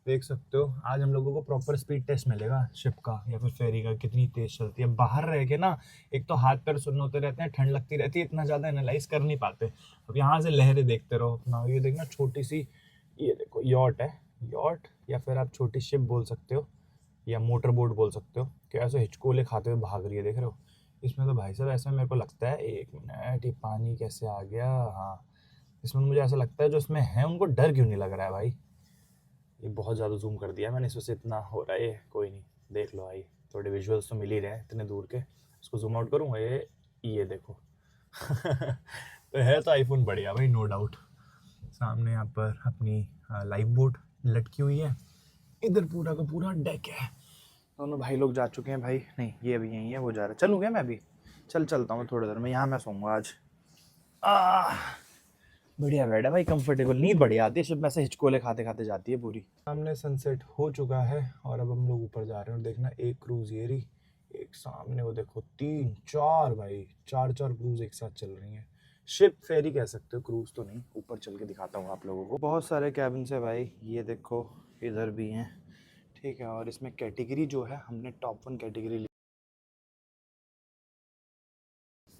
देख सकते हो। आज हम लोगों को प्रॉपर स्पीड टेस्ट मिलेगा शिप का या फिर फेरी का, कितनी तेज चलती है। बाहर रह के ना एक तो हाथ पैर सुन्न होते रहते हैं, ठंड लगती रहती है, इतना ज़्यादा एनालाइज कर नहीं पाते। अब यहाँ से लहरें देखते रहो अपना। ये देखना छोटी सी, ये देखो यॉट है, यॉट या फिर आप छोटी शिप बोल सकते हो या मोटर बोट बोल सकते हो, कि ऐसे हिचकोले खाते हुए भाग रही है, देख रहे हो। इसमें तो भाई साहब ऐसा मेरे को लगता है, 1 मिनट ये पानी कैसे आ गया। हाँ इसमें मुझे ऐसा लगता है जो इसमें है उनको डर क्यों नहीं लग रहा है भाई। ये बहुत ज़्यादा जूम कर दिया मैंने, इस वजह से इतना हो रहा है। कोई नहीं, देख लो भाई थोड़े विजुअल्स तो मिल ही रहे हैं इतने दूर के। इसको जूम आउट करूँ, ये देखो तो है तो आईफोन बढ़िया भाई, नो डाउट। सामने यहाँ पर अपनी लाइफ बोट लटकी हुई है, इधर पूरा का पूरा डेक है। दोनों भाई लोग जा चुके हैं भाई, नहीं ये अभी यहीं है, वो जा रहा है। चलूँ क्या मैं भी? चलता हूँ थोड़ी देर में, यहाँ मैं सोऊंगा आज। बढ़िया बेड है भाई, कंफर्टेबल, नींद बढ़िया आती है शिप में से, हिचकोले खाते खाते जाती है पूरी। सामने सनसेट हो चुका है और अब हम लोग ऊपर जा रहे हैं। और देखना एक क्रूज ये रही, एक सामने वो देखो, 3-4 भाई, 4 क्रूज एक साथ चल रही हैं। शिप फेरी कह सकते हो, क्रूज तो नहीं। ऊपर चल के दिखाता हूँ आप लोगों को। बहुत सारे कैबिन्स है भाई, ये देखो इधर भी हैं, ठीक है। और इसमें कैटेगरी जो है, हमने टॉप 1 कैटेगरी ली।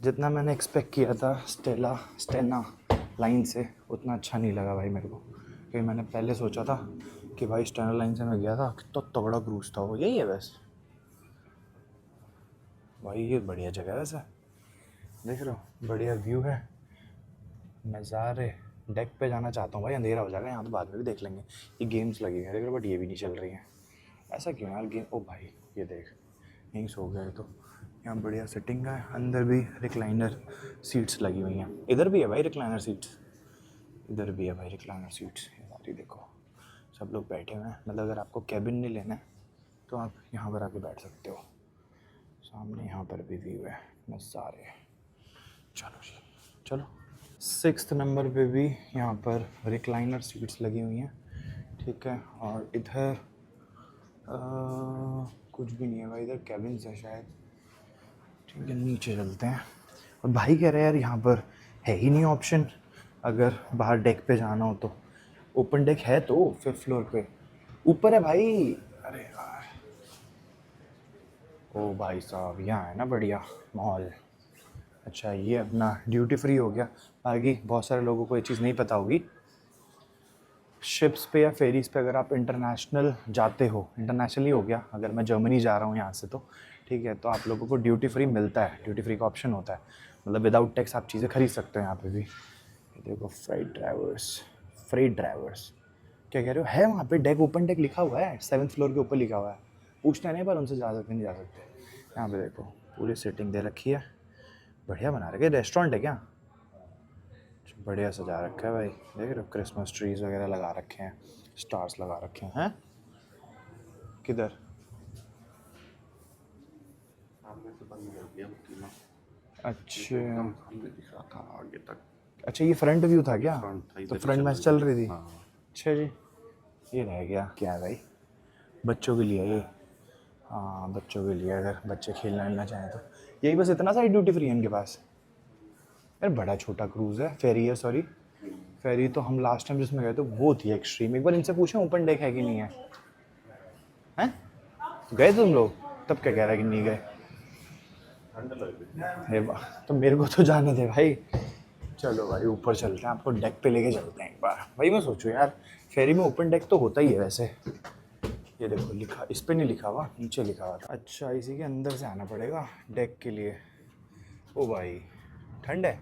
जितना मैंने एक्सपेक्ट किया था स्टेना लाइन से, उतना अच्छा नहीं लगा भाई मेरे को। क्योंकि मैंने पहले सोचा था कि भाई स्टेना लाइन से मैं गया था, कितना तगड़ा क्रूज था वो। यही है वैसे भाई, ये बढ़िया जगह है वैसे, देख रहे हो, बढ़िया व्यू है, नज़ारे। डेक पे जाना चाहता हूँ भाई, अंधेरा हो जाएगा यहाँ तो, बाद में भी देख लेंगे। ये गेम्स लगी है देख रहे हो, बट ये भी नहीं चल रही हैं। ऐसा क्यों यार गेम? ओ भाई ये देख, यहीं सो गए तो। यहाँ बढ़िया सेटिंग है, अंदर भी रिक्लाइनर सीट्स लगी हुई हैं। इधर भी है भाई रिक्लाइनर सीट्स, इधर भी है भाई रिक्लाइनर सीट्स। ये देखो सब लोग बैठे हुए हैं। मतलब अगर आपको कैबिन नहीं लेना है तो आप यहाँ पर आके बैठ सकते हो। सामने यहाँ पर भी व्यू है, नज़ारे। चलो जी चलो। 6th नंबर पे भी यहाँ पर रिक्लाइनर सीट्स लगी हुई हैं, ठीक है। और इधर कुछ भी नहीं है भाई, इधर कैबिन्स है शायद, ठीक है। नीचे चलते हैं। और भाई कह रहे हैं यार यहाँ पर है ही नहीं ऑप्शन अगर बाहर डेक पे जाना हो तो। ओपन डेक है तो 5th फ्लोर पे ऊपर है भाई। अरे यार, ओ भाई साहब यहाँ है ना बढ़िया माहौल। अच्छा ये अपना ड्यूटी फ्री हो गया। बाकी बहुत सारे लोगों को ये चीज़ नहीं पता होगी, शिप्स पे या फेरीज़ पे अगर आप इंटरनेशनल जाते हो, इंटरनेशनली हो गया, अगर मैं जर्मनी जा रहा हूँ यहाँ से तो ठीक है, तो आप लोगों को ड्यूटी फ्री मिलता है, ड्यूटी फ्री का ऑप्शन होता है। मतलब विदाउट टैक्स आप चीज़ें खरीद सकते हो यहाँ पे भी। ये देखो फ्रेट ड्राइवर्स क्या कह रहे हो, है वहाँ पे डेक, ओपन डेक लिखा हुआ है, 7th फ्लोर के ऊपर लिखा हुआ है। पूछना नहीं पर उनसे जा सकते नहीं जा सकते। यहाँ पे देखो पूरी सेटिंग दे रखी है, बढ़िया बना रखे। रेस्टोरेंट है क्या? बढ़िया सजा रखा है भाई, देख रहे हो, क्रिसमस ट्रीज वगैरह लगा रखे हैं, स्टार्स लगा रखे हैं। किधर? अच्छा आगे तक। अच्छा ये फ्रंट व्यू था क्या? था, तो इधर फ्रंट चल मैच रही चल थी। रही थी। हाँ। अच्छा जी, ये रह गया क्या है भाई, बच्चों के लिए ये। हाँ बच्चों के लिए, अगर बच्चे खेलना वेलना चाहें तो। यही बस इतना सा ही ड्यूटी फ्री है इनके पास? यार बड़ा छोटा क्रूज़ है, फेरी है सॉरी। फेरी तो हम लास्ट टाइम जिसमें गए थे वो थी एक्सट्रीम। एक बार इनसे पूछें ओपन डेक है कि नहीं है। हैं गए तुम लोग? तब क्या कह रहा है कि नहीं गए? तो मेरे को तो जाने दे भाई। चलो भाई ऊपर चलते हैं, आपको डेक पे लेके चलते हैं एक बार। भाई मैं सोचूं यार, फेरी में ओपन डेक तो होता ही है वैसे। ये देखो लिखा, इस पे नहीं लिखा हुआ, नीचे लिखा हुआ था। अच्छा इसी के अंदर से आना पड़ेगा डेक के लिए। ओ भाई ठंड है,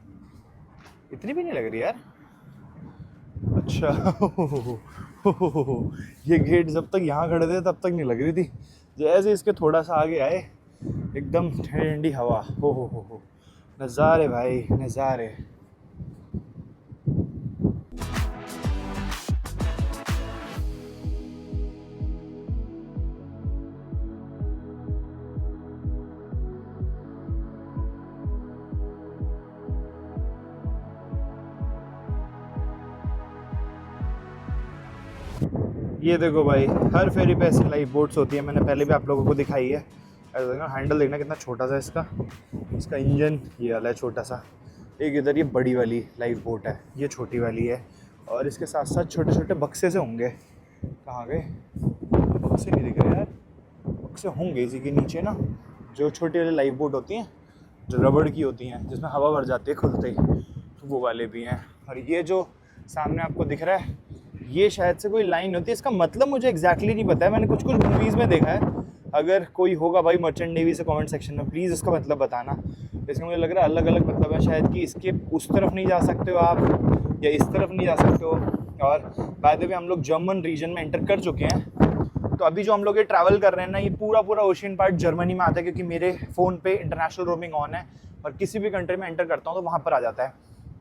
इतनी भी नहीं लग रही यार। अच्छा ये गेट जब तक यहाँ खड़े थे तब तक नहीं लग रही थी, जैसे इसके थोड़ा सा आगे आए एकदम ठंडी हवा। हो नज़ारे भाई नज़ारे। ये देखो भाई, हर फेरी पे ऐसी लाइफ बोट्स होती है, मैंने पहले भी आप लोगों को दिखाई है। देखना हैंडल, देखना कितना छोटा सा इसका इंजन ये वाला है छोटा सा। एक इधर ये बड़ी वाली लाइफ बोट है, ये छोटी वाली है। और इसके साथ साथ छोटे छोटे बक्से से होंगे। कहाँ गए बक्से? नहीं दिख रहे यार, बक्से होंगे इसी के नीचे ना, जो छोटी वाली लाइफ बोट होती हैं जो रबड़ की होती हैं, जिसमें हवा भर जाती है खुलते ही, तो वो वाले भी हैं। और ये जो सामने आपको दिख रहा है, ये शायद से कोई लाइन होती है, इसका मतलब मुझे एग्जैक्टली नहीं पता है, मैंने कुछ मूवीज़ में देखा है। अगर कोई होगा भाई मर्चेंट नेवी से कमेंट सेक्शन में प्लीज़ इसका मतलब बताना। इसका मुझे लग रहा है अलग अलग मतलब है शायद, कि इसके उस तरफ नहीं जा सकते हो आप या इस तरफ नहीं जा सकते हो। और बाय द वे हम लोग जर्मन रीजन में एंटर कर चुके हैं, तो अभी जो हम लोग ये ट्रैवल कर रहे हैं ना, ये पूरा ओशियन पार्ट जर्मनी में आता है, क्योंकि मेरे फ़ोन पे इंटरनेशनल रोमिंग ऑन है और किसी भी कंट्री में एंटर करता हूँ तो वहाँ पर आ जाता है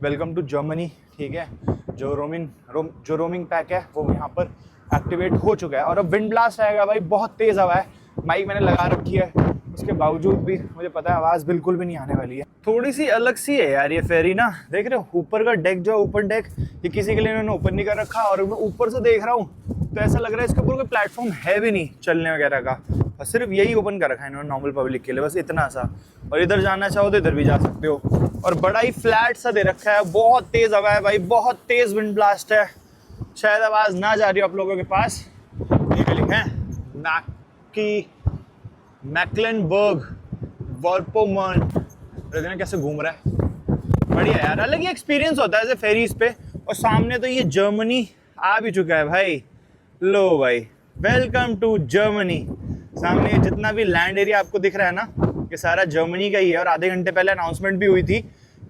वेलकम टू जर्मनी, ठीक है। जो रोमिंग पैक है वो यहाँ पर एक्टिवेट हो चुका है। और अब विंड ब्लास्ट आएगा भाई, बहुत तेज़ हवा है, माइक मैंने लगा रखी है, उसके बावजूद भी मुझे पता है आवाज़ बिल्कुल भी नहीं आने वाली है। थोड़ी सी अलग सी है यार ये फेरी ना, देख रहे हो ऊपर का डेक जो है, ऊपर डेक ये किसी के लिए इन्होंने ओपन नहीं कर रखा, और मैं ऊपर से देख रहा हूँ तो ऐसा लग रहा है इसके ऊपर कोई प्लेटफॉर्म है भी नहीं चलने वगैरह का, और सिर्फ यही ओपन कर रखा है इन्होंने नॉर्मल पब्लिक के लिए, बस इतना सा। और इधर जाना चाहो तो इधर भी जा सकते हो, और बड़ा ही फ्लैट सा दे रखा है। बहुत तेज़ हवा है भाई, बहुत तेज़ विंड ब्लास्ट है, शायद आवाज़ ना जा रही हो आप लोगों के पास। ये लिखा है मैक्लेनबर्ग वॉर्पोमर्न, देखना कैसे घूम रहा है, बढ़िया यार, अलग ही एक्सपीरियंस होता है ऐसे फेरीज पे। और सामने तो ये जर्मनी आ भी चुका है भाई, लो भाई वेलकम टू जर्मनी। सामने जितना भी लैंड एरिया आपको दिख रहा है ना, ये सारा जर्मनी का ही है। और आधे घंटे पहले अनाउंसमेंट भी हुई थी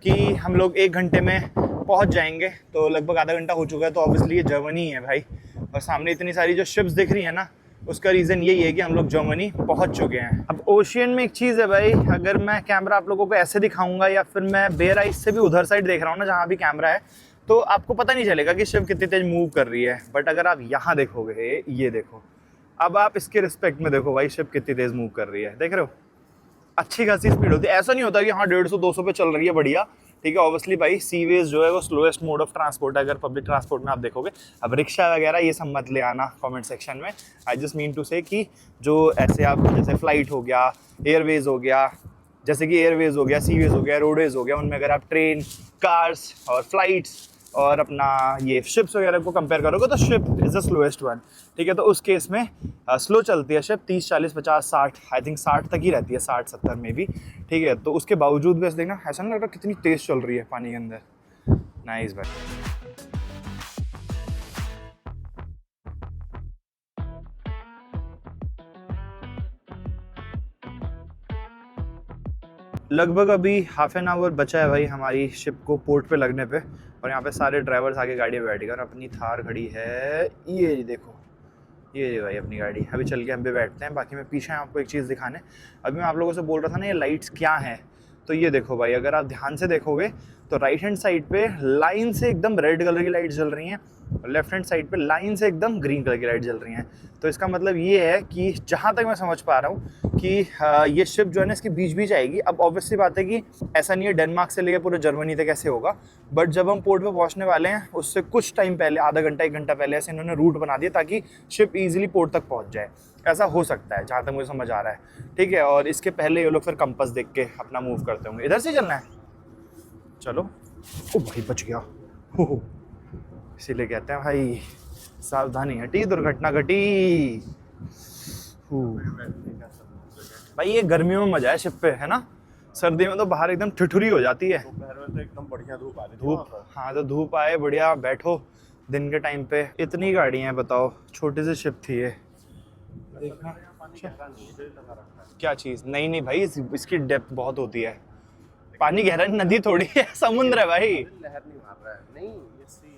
कि हम लोग 1 घंटे में पहुंच जाएंगे, तो लगभग आधा घंटा हो चुका है, तो ऑब्वियसली ये जर्मनी है भाई। और सामने इतनी सारी जो शिप्स दिख रही है ना, उसका रीज़न यही है कि हम लोग जर्मनी पहुंच चुके हैं। अब ओशियन में एक चीज़ है भाई, अगर मैं कैमरा आप लोगों को ऐसे दिखाऊंगा या फिर मैं बेयर आइज से भी उधर साइड देख रहा हूँ ना जहाँ भी कैमरा है, तो आपको पता नहीं चलेगा कि शिप कितनी तेज मूव कर रही है। बट अगर आप यहाँ देखोगे, ये देखो, अब आप इसके रिस्पेक्ट में देखो भाई शिप कितनी तेज मूव कर रही है, देख रहे हो, अच्छी खासी स्पीड होती है। ऐसा नहीं होता कि हाँ 150-200 पे चल रही है बढ़िया, ठीक है। ऑब्वियसली भाई सीवेज जो है वो स्लोएस्ट मोड ऑफ ट्रांसपोर्ट है अगर पब्लिक ट्रांसपोर्ट में आप देखोगे। अब रिक्शा वगैरह ये सब मत ले आना कमेंट सेक्शन में। आई जस्ट मीन टू से कि जो ऐसे आप जैसे फ्लाइट हो गया, एयरवेज हो गया, जैसे कि एयरवेज हो गया, सीवेज हो गया, रोडवेज हो गया, उनमें अगर आप ट्रेन, कार्स और फ्लाइट्स और अपना ये शिप्स वगैरह को कंपेयर करोगे तो ship is the slowest one, ठीक है। तो उस केस में स्लो चलती है शिप, 30, 40, 50, 60, आई थिंक 60 तक ही रहती है, 60, 70 में भी, ठीक है। तो उसके बावजूद भी ऐसे देखना ऐसा नहीं लग रहा कितनी तेज़ चल रही है पानी के अंदर। नाइस भाई। लगभग अभी हाफ एन आवर बचा है भाई हमारी शिप को पोर्ट पे लगने पे, और यहाँ पे सारे ड्राइवर्स आगे गाड़ी में बैठ गए और अपनी थार खड़ी है, ये देखो, ये भाई अपनी गाड़ी। अभी चल के हम पे बैठते हैं। बाकी मैं पीछे आपको एक चीज़ दिखाने, अभी मैं आप लोगों से बोल रहा था ना ये लाइट्स क्या हैं, तो ये देखो भाई, अगर आप ध्यान से देखोगे तो राइट हैंड साइड पे लाइन से एकदम रेड कलर की लाइट जल रही हैं, और लेफ्ट हैंड साइड पे लाइन से एकदम ग्रीन कलर की लाइट जल रही हैं। तो इसका मतलब ये है कि जहाँ तक मैं समझ पा रहा हूँ कि ये शिप जो है ना इसके बीच आएगी। अब ऑब्वियसली बात है कि ऐसा नहीं है डेनमार्क से लेकर पूरे जर्मनी तक ऐसे होगा, बट जब हम पोर्ट पे पहुँचने वाले हैं उससे कुछ टाइम पहले, आधा घंटा 1 घंटा पहले ऐसे इन्होंने रूट बना दिया ताकि शिप ईजिली पोर्ट तक पहुँच जाए। ऐसा हो सकता है जहाँ तक मुझे समझ आ रहा है, ठीक है। और इसके पहले ये लोग फिर कंपास देख के अपना मूव करते होंगे। इधर से चलना है, चलो। ओ भाई बच गया, हो इसीलिए कहते हैं भाई सावधानी हटी दुर्घटना घटी। भाई ये गर्मियों में मजा है शिप पे, है ना। सर्दी में तो बाहर एकदम ठिठुरी हो जाती है, दोपहर में तो एकदम बढ़िया धूप आ रही थी। धूप, हाँ तो धूप आए बढ़िया, बैठो दिन के टाइम पे। इतनी गाड़ियाँ हैं बताओ, छोटी सी शिप थी ये, देखना क्या चीज़। नहीं भाई इसकी डेप्थ बहुत होती है, पानी गहरा नदी थोड़ी है, समुद्र है भाई। लहर नहीं मार रहा है, नहीं ये सी है।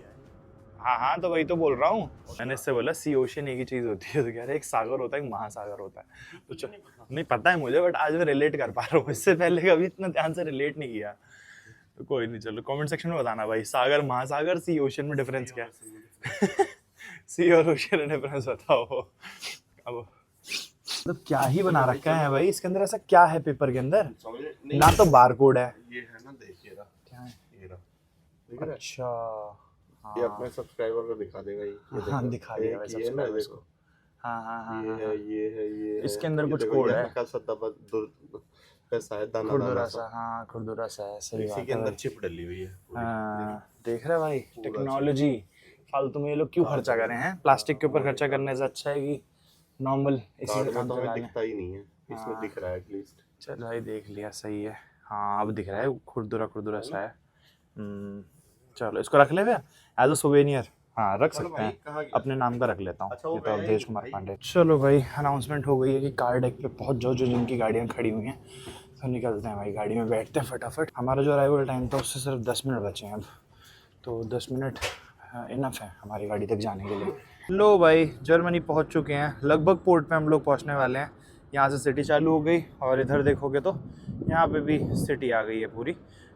हाँ तो वही तो बोल रहा हूँ। मैंने इससे बोला सी ओशन एक ही चीज़ होती है, तो कह रहे एक सागर होता है, एक महासागर होता है। तो नहीं पता है मुझे, बट आज मैं रिलेट कर पा रहा हूँ, इससे पहले कभी इतना ध्यान से रिलेट नहीं किया। तो कोई नहीं, चलो कमेंट सेक्शन में बताना भाई, सागर महासागर सी ओशन में डिफरेंस क्या है। सी और ओशन में डिफरेंस बताओ। अब मतलब क्या ही बना रखा है भाई इसके अंदर, ऐसा क्या है पेपर के अंदर, ना तो बार कोड है, ये है ना, देखिए क्या है, ये रहा। अच्छा ये अपने सब्सक्राइबर को दिखा देगा ये। हाँ दिखा देगा भाई सब्सक्राइबर्स को। हाँ ये है इसके अंदर कुछ कोड है, खुरदुरा सा, हाँ खुरदुरा सा है, सही बात है। इसी के अंदर चिप डली हुई है। हाँ देख रहे भाई, टेक्नोलॉजी फालतू में ये लोग क्यों खर्चा कर रहे हैं। प्लास्टिक के ऊपर खर्चा करने से अच्छा है कि नॉर्मल इसी से काम चला लें। दिखता ही नहीं है, इसमें दिख रहा है एटलीस्ट। चल भाई देख लिया, सही है। हाँ अब दिख रहा है, खुरदुरा सा है। चलो इसको रख ले एज अ सोवेनियर। हाँ रख सकते हैं, अपने नाम का रख लेता हूँ। ये तो अवधेश कुमार पांडे। चलो भाई अनाउंसमेंट हो गई है कि कार डेक पे पहुँच जाओ, जो जिनकी गाड़ियाँ खड़ी हुई हैं। तो निकलते हैं भाई, गाड़ी में बैठते हैं फटाफट। हमारा जो अराइवल टाइम था उससे सिर्फ 10 मिनट बचे हैं अब, तो 10 मिनट इनफ है हमारी गाड़ी तक जाने के लिए। लो भाई जर्मनी पहुंच चुके हैं, लगभग पोर्ट पे हम लोग पहुंचने वाले हैं। यहाँ से सिटी चालू हो गई और इधर देखोगे तो यहाँ पे भी सिटी आ गई है पूरी।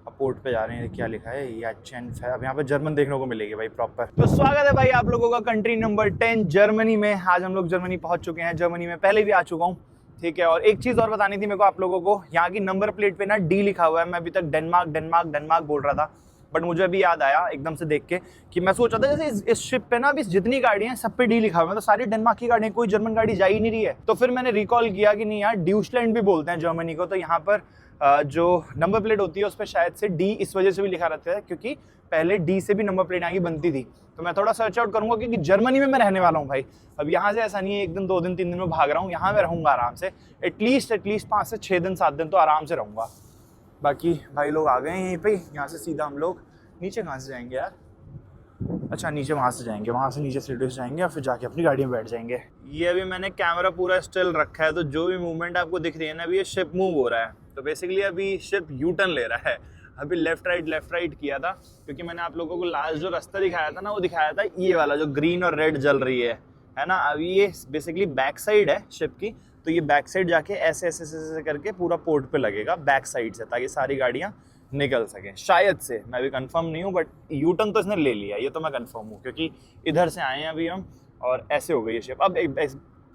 अब पोर्ट पे जा रहे हैं, क्या लिखा है याचेन। अब यहाँ पे जर्मन देखने को मिलेगी भाई प्रॉपर। तो स्वागत है भाई आप लोगों का कंट्री नंबर 10 जर्मनी में। आज हम लोग जर्मनी पहुंच चुके हैं। जर्मनी में पहले भी आ चुका हूँ, ठीक है। और एक चीज़ और बतानी थी मेरे को आप लोगों को, यहाँ की नंबर प्लेट पे ना डी लिखा हुआ है। मैं अभी तक डेनमार्क डेनमार्क डेनमार्क बोल रहा था, बट मुझे अभी याद आया एकदम से देख के कि मैं सोचा था जैसे इस शिप पे ना अभी जितनी गाड़ियां हैं सब पे डी लिखा हुआ है, तो सारी डेनमार्क की गाड़ियां, कोई जर्मन गाड़ी जा ही नहीं रही है। तो फिर मैंने रिकॉल किया कि नहीं यार, ड्यूचलैंड भी बोलते हैं जर्मनी को, तो यहाँ पर जो नंबर प्लेट होती है उस पर शायद से डी इस वजह से भी लिखा रहता है क्योंकि पहले डी से भी नंबर प्लेट यहाँ की बनती थी। तो मैं थोड़ा सर्च आउट करूंगा क्योंकि जर्मनी में मैं रहने वाला हूँ भाई। अब यहाँ से ऐसा नहीं है 1 दिन 2 दिन 3 दिन में भाग रहा हूँ, यहाँ मैं रहूँगा आराम से। एटलीस्ट 5 से 6 दिन 7 दिन तो आराम से रहूँगा। बाकी भाई लोग आ गए हैं यहीं पे। यहाँ से सीधा हम लोग नीचे कहाँ से जाएंगे यार? अच्छा नीचे वहाँ से जाएंगे, वहाँ से नीचे सीढ़ी से जाएंगे और फिर जाके अपनी गाड़ी में बैठ जाएंगे। ये अभी मैंने कैमरा पूरा स्टिल रखा है, तो जो भी मूवमेंट आपको दिख रही है ना, अभी ये शिप मूव हो रहा है। तो बेसिकली अभी शिप यू टर्न ले रहा है। अभी लेफ्ट राइट किया था क्योंकि मैंने आप लोगों को लास्ट जो रास्ता दिखाया था ना, वो दिखाया था ये वाला जो ग्रीन और रेड जल रही है ना। अभी ये बेसिकली बैक साइड है शिप की, तो ये बैक साइड जाके ऐसे ऐसे ऐसे करके पूरा पोर्ट पे लगेगा बैक साइड से, ताकि सारी गाड़ियाँ निकल सके शायद से। मैं भी कंफर्म नहीं हूँ, बट यू टर्न तो इसने ले लिया, ये तो मैं कंफर्म हूँ क्योंकि इधर से आए हैं अभी हम और ऐसे हो गई है शिप।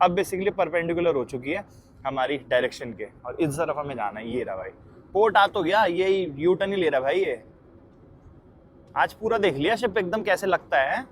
अब बेसिकली परपेंडिकुलर हो चुकी है हमारी डायरेक्शन के और इस तरफ हमें जाना है। ये रहा भाई पोर्ट आ तो गया, यही यू टर्न ही ले रहा भाई। ये आज पूरा देख लिया शिप एकदम कैसे लगता है।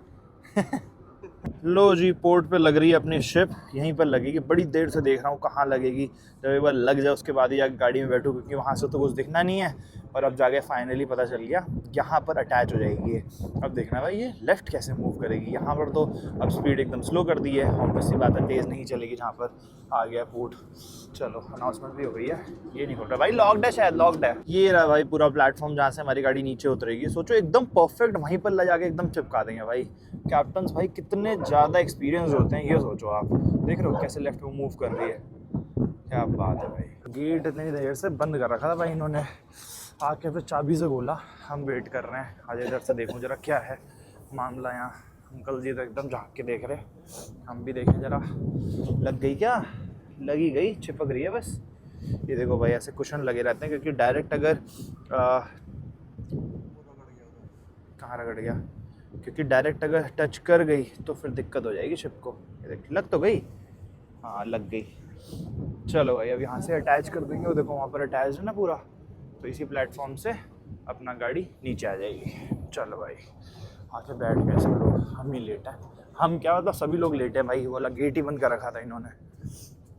लो जी पोर्ट पे लग रही है अपनी शिप, यहीं पर लगेगी। बड़ी देर से देख रहा हूँ कहाँ लगेगी, जब एक बार लग जाए उसके बाद ही जाकर गाड़ी में बैठूँ क्योंकि वहाँ से तो कुछ दिखना नहीं है। और अब जाके फाइनली पता चल गया यहाँ पर अटैच हो जाएगी ये। अब देखना भाई ये लेफ़्ट कैसे मूव करेगी। यहाँ पर तो अब स्पीड एकदम स्लो कर दी है, ऑब्वियस सी बात है तेज़ नहीं चलेगी जहाँ पर आ गया पोर्ट। चलो अनाउंसमेंट भी हो गई है। ये नहीं खोल रहा भाई, लॉक्ड है शायद, लॉक्ड है। ये रहा भाई पूरा प्लेटफॉर्म जहाँ से हमारी गाड़ी नीचे उतरेगी। सोचो एकदम परफेक्ट वहीं पर ले जाके एकदम चिपका देंगे भाई। कैप्टन्स भाई कितने ज़्यादा एक्सपीरियंस होते हैं, ये सोचो आप। देख रहे हो कैसे लेफ्ट में मूव कर रही है, क्या बात है भाई। गेट इतनी देर से बंद कर रखा था भाई इन्होंने, आके फिर चाबी से बोला। हम वेट कर रहे हैं। आज इधर से देखूं जरा क्या है मामला यहाँ। अंकल जी तो एकदम झाँक के देख रहे, हम भी देखें जरा। लग गई क्या? लगी गई, चिपक रही है बस। ये देखो भाई ऐसे कुशन लगे रहते हैं क्योंकि डायरेक्ट अगर कहाँ रगड़ गया, क्योंकि डायरेक्ट अगर टच कर गई तो फिर दिक्कत हो जाएगी शिप को। ये देख लग तो गई, हाँ लग गई। चलो भाई अब यहाँ से अटैच कर देंगे। वो देखो वहाँ पर अटैच है ना पूरा, तो इसी प्लेटफॉर्म से अपना गाड़ी नीचे आ जाएगी। चलो भाई आके बैठ गए सब लोग, हम ही लेट हैं। हम क्या मतलब सभी लोग लेट हैं भाई, वो वाला गेट ही बंद कर रखा था इन्होंने।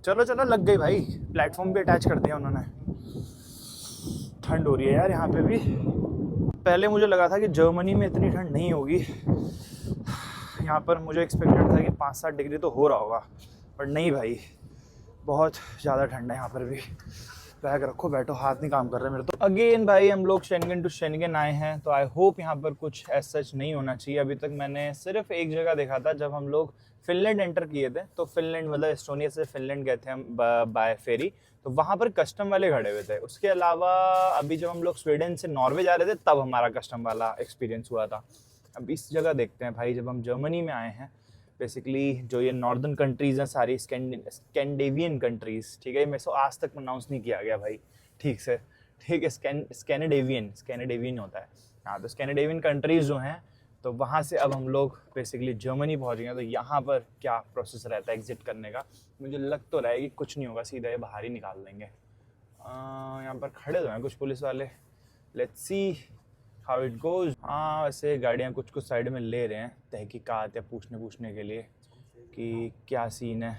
चलो चलो लग गई भाई, प्लेटफॉर्म भी अटैच कर दिया उन्होंने। ठंड हो रही है यार यहाँ पे भी। पहले मुझे लगा था कि जर्मनी में इतनी ठंड नहीं होगी, यहाँ पर मुझे एक्सपेक्टेड था कि 5-7 डिग्री तो हो रहा होगा, बट नहीं भाई बहुत ज़्यादा ठंड है यहाँ पर भी। बैग रखो बैठो, हाथ नहीं काम कर रहे मेरे तो। अगेन भाई हम लोग शेंगन टू शेंगन आए हैं, तो आई होप यहाँ पर कुछ एज सच नहीं होना चाहिए। अभी तक मैंने सिर्फ एक जगह देखा था जब हम लोग फिनलैंड एंटर किए थे, तो फिनलैंड मतलब एस्टोनिया से फिनलैंड गए थे हम बाय फेरी, तो वहाँ पर कस्टम वाले खड़े हुए थे। उसके अलावा अभी जब हम लोग स्वीडन से नॉर्वे जा रहे थे तब हमारा कस्टम वाला एक्सपीरियंस हुआ था। अब इस जगह देखते हैं भाई, जब हम जर्मनी में आए हैं बेसिकली जो ये नॉर्दर्न कंट्रीज़ हैं सारी स्कैंडिनेवियन कंट्रीज़, ठीक है। मेरे से आज तक प्रोनाउंस नहीं किया गया भाई ठीक से, ठीक है। स्कैंडिनेवियन होता है हाँ। तो स्कैंडिनेवियन कंट्रीज़ जो हैं, तो वहाँ से अब हम लोग बेसिकली जर्मनी पहुँच गए। तो यहाँ पर क्या प्रोसेस रहता है एग्जिट करने का, मुझे लग तो रहा है कि कुछ नहीं होगा, सीधा ये बाहर ही निकाल देंगे। यहाँ पर खड़े तो हैं कुछ पुलिस वाले, let's see how it goes. हाँ वैसे गाड़ियाँ कुछ कुछ साइड में ले रहे हैं तहकीकात या पूछने के लिए कि क्या सीन है।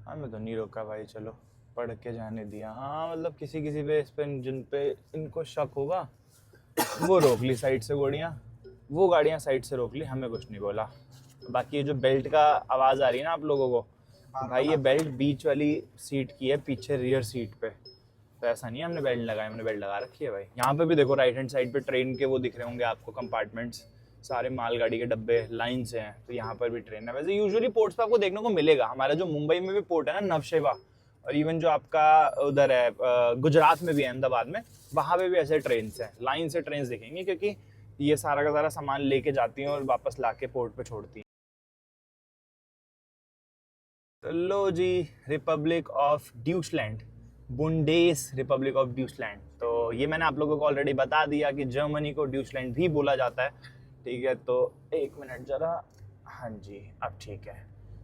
हाँ मैं तो नहीं रोका भाई, चलो पढ़ के जाने दिया। हाँ मतलब किसी पे इस पर जिन पे इनको शक होगा वो रोक ली साइड से गाड़ियाँ साइड से रोक ली, हमें कुछ नहीं बोला। बाकी ये जो बेल्ट का आवाज़ आ रही है ना आप लोगों को, भाई ये बेल्ट बीच वाली सीट की है, पीछे रियर सीट पे। तो ऐसा नहीं है हमने बेल्ट लगाया, हमने बेल्ट लगा रखी है भाई। यहाँ पे भी देखो राइट हैंड साइड पे ट्रेन के वो दिख रहे होंगे आपको कंपार्टमेंट्स, सारे मालगाड़ी के डब्बे लाइन से हैं। तो यहाँ पर भी ट्रेन है। वैसे यूजुअली पोर्ट्स पे आपको देखने को मिलेगा, हमारा जो मुंबई में भी पोर्ट है ना नवशेवा, और इवन जो आपका उधर है गुजरात में भी है अहमदाबाद में, वहाँ पे भी ऐसे ट्रेन हैं, लाइन से ट्रेन दिखेंगी क्योंकि ये सारा का सारा सामान लेके जाती हैं और वापस ला के पोर्ट पे छोड़ती हैं। तो लो जी, republic of Deutschland, Bundes republic of Deutschland. तो ये मैंने आप लोगों को ऑलरेडी बता दिया कि जर्मनी को ड्यूसलैंड भी बोला जाता है, ठीक है। तो एक मिनट जरा, हाँ जी अब ठीक है।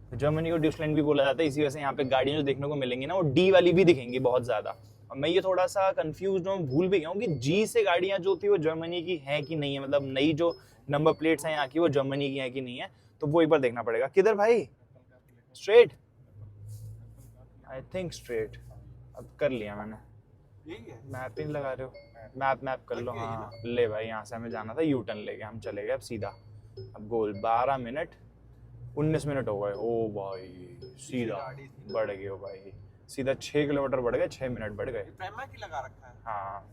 तो जर्मनी को ड्यूसलैंड भी बोला जाता है, इसी वजह से यहाँ पे गाड़ियाँ जो देखने को मिलेंगी ना वो डी वाली भी दिखेंगी बहुत ज़्यादा। और मैं ये थोड़ा सा कंफ्यूज हूँ, भूल भी गया हूँ कि जी से गाड़ियाँ जो थी वो जर्मनी की हैं कि नहीं है, मतलब नई जो नंबर प्लेट्स हैं यहाँ की वो जर्मनी की हैं कि नहीं है, तो वो एक बार देखना पड़ेगा। किधर भाई? Straight, I think straight. अब कर लिया मैंने, यही है। मैपिंग लगा रहे हो, मैप कर लो। हाँ ले भाई, यहाँ से हमें जाना था, यू टर्न लेके हम चले गए अब सीधा। अब गोल 12 मिनट 19 मिनट हो गए। ओ भाई सीधा बढ़ गए हो भाई, सीधा 6 किलोमीटर बढ़ गए, 6 मिनट बढ़ गए। प्राइमैक ही लगा रखा है। हाँ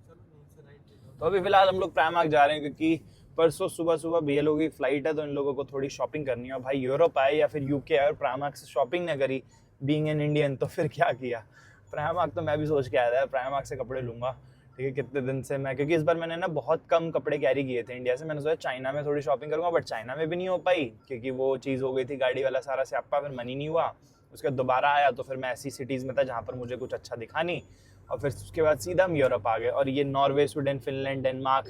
चलो यहीं से राइट ले लो। तो अभी फिलहाल हम लोग प्राइमैक जा रहे हैं क्योंकि परसों सुबह भैया लोगों की फ्लाइट है, तो इन लोगों को थोड़ी शॉपिंग करनी है। और भाई यूरोप आए या फिर यूके आए और प्राइमैक से शॉपिंग ना करी, बीइंग एन इंडियन, तो फिर क्या किया। प्राइमैक तो मैं भी सोच के आया था, प्राइमैक से कपड़े लूंगा, ठीक है। कितने दिन से मैं, क्योंकि इस बार मैंने ना बहुत कम कपड़े कैरी किए थे इंडिया से, मैंने सोचा चाइना में थोड़ी शॉपिंग करूंगा, बट चाइना में भी नहीं हो पाई क्योंकि वो चीज़ हो गई थी गाड़ी वाला सारा स्यापा, फिर मनी नहीं हुआ। उसके बाद दोबारा आया तो फिर मैं ऐसी सिटीज़ में था जहाँ पर मुझे कुछ अच्छा दिखा नहीं, और फिर उसके बाद सीधा हम यूरोप आ गए। और ये नॉर्वे, स्वीडन, फिनलैंड, डेनमार्क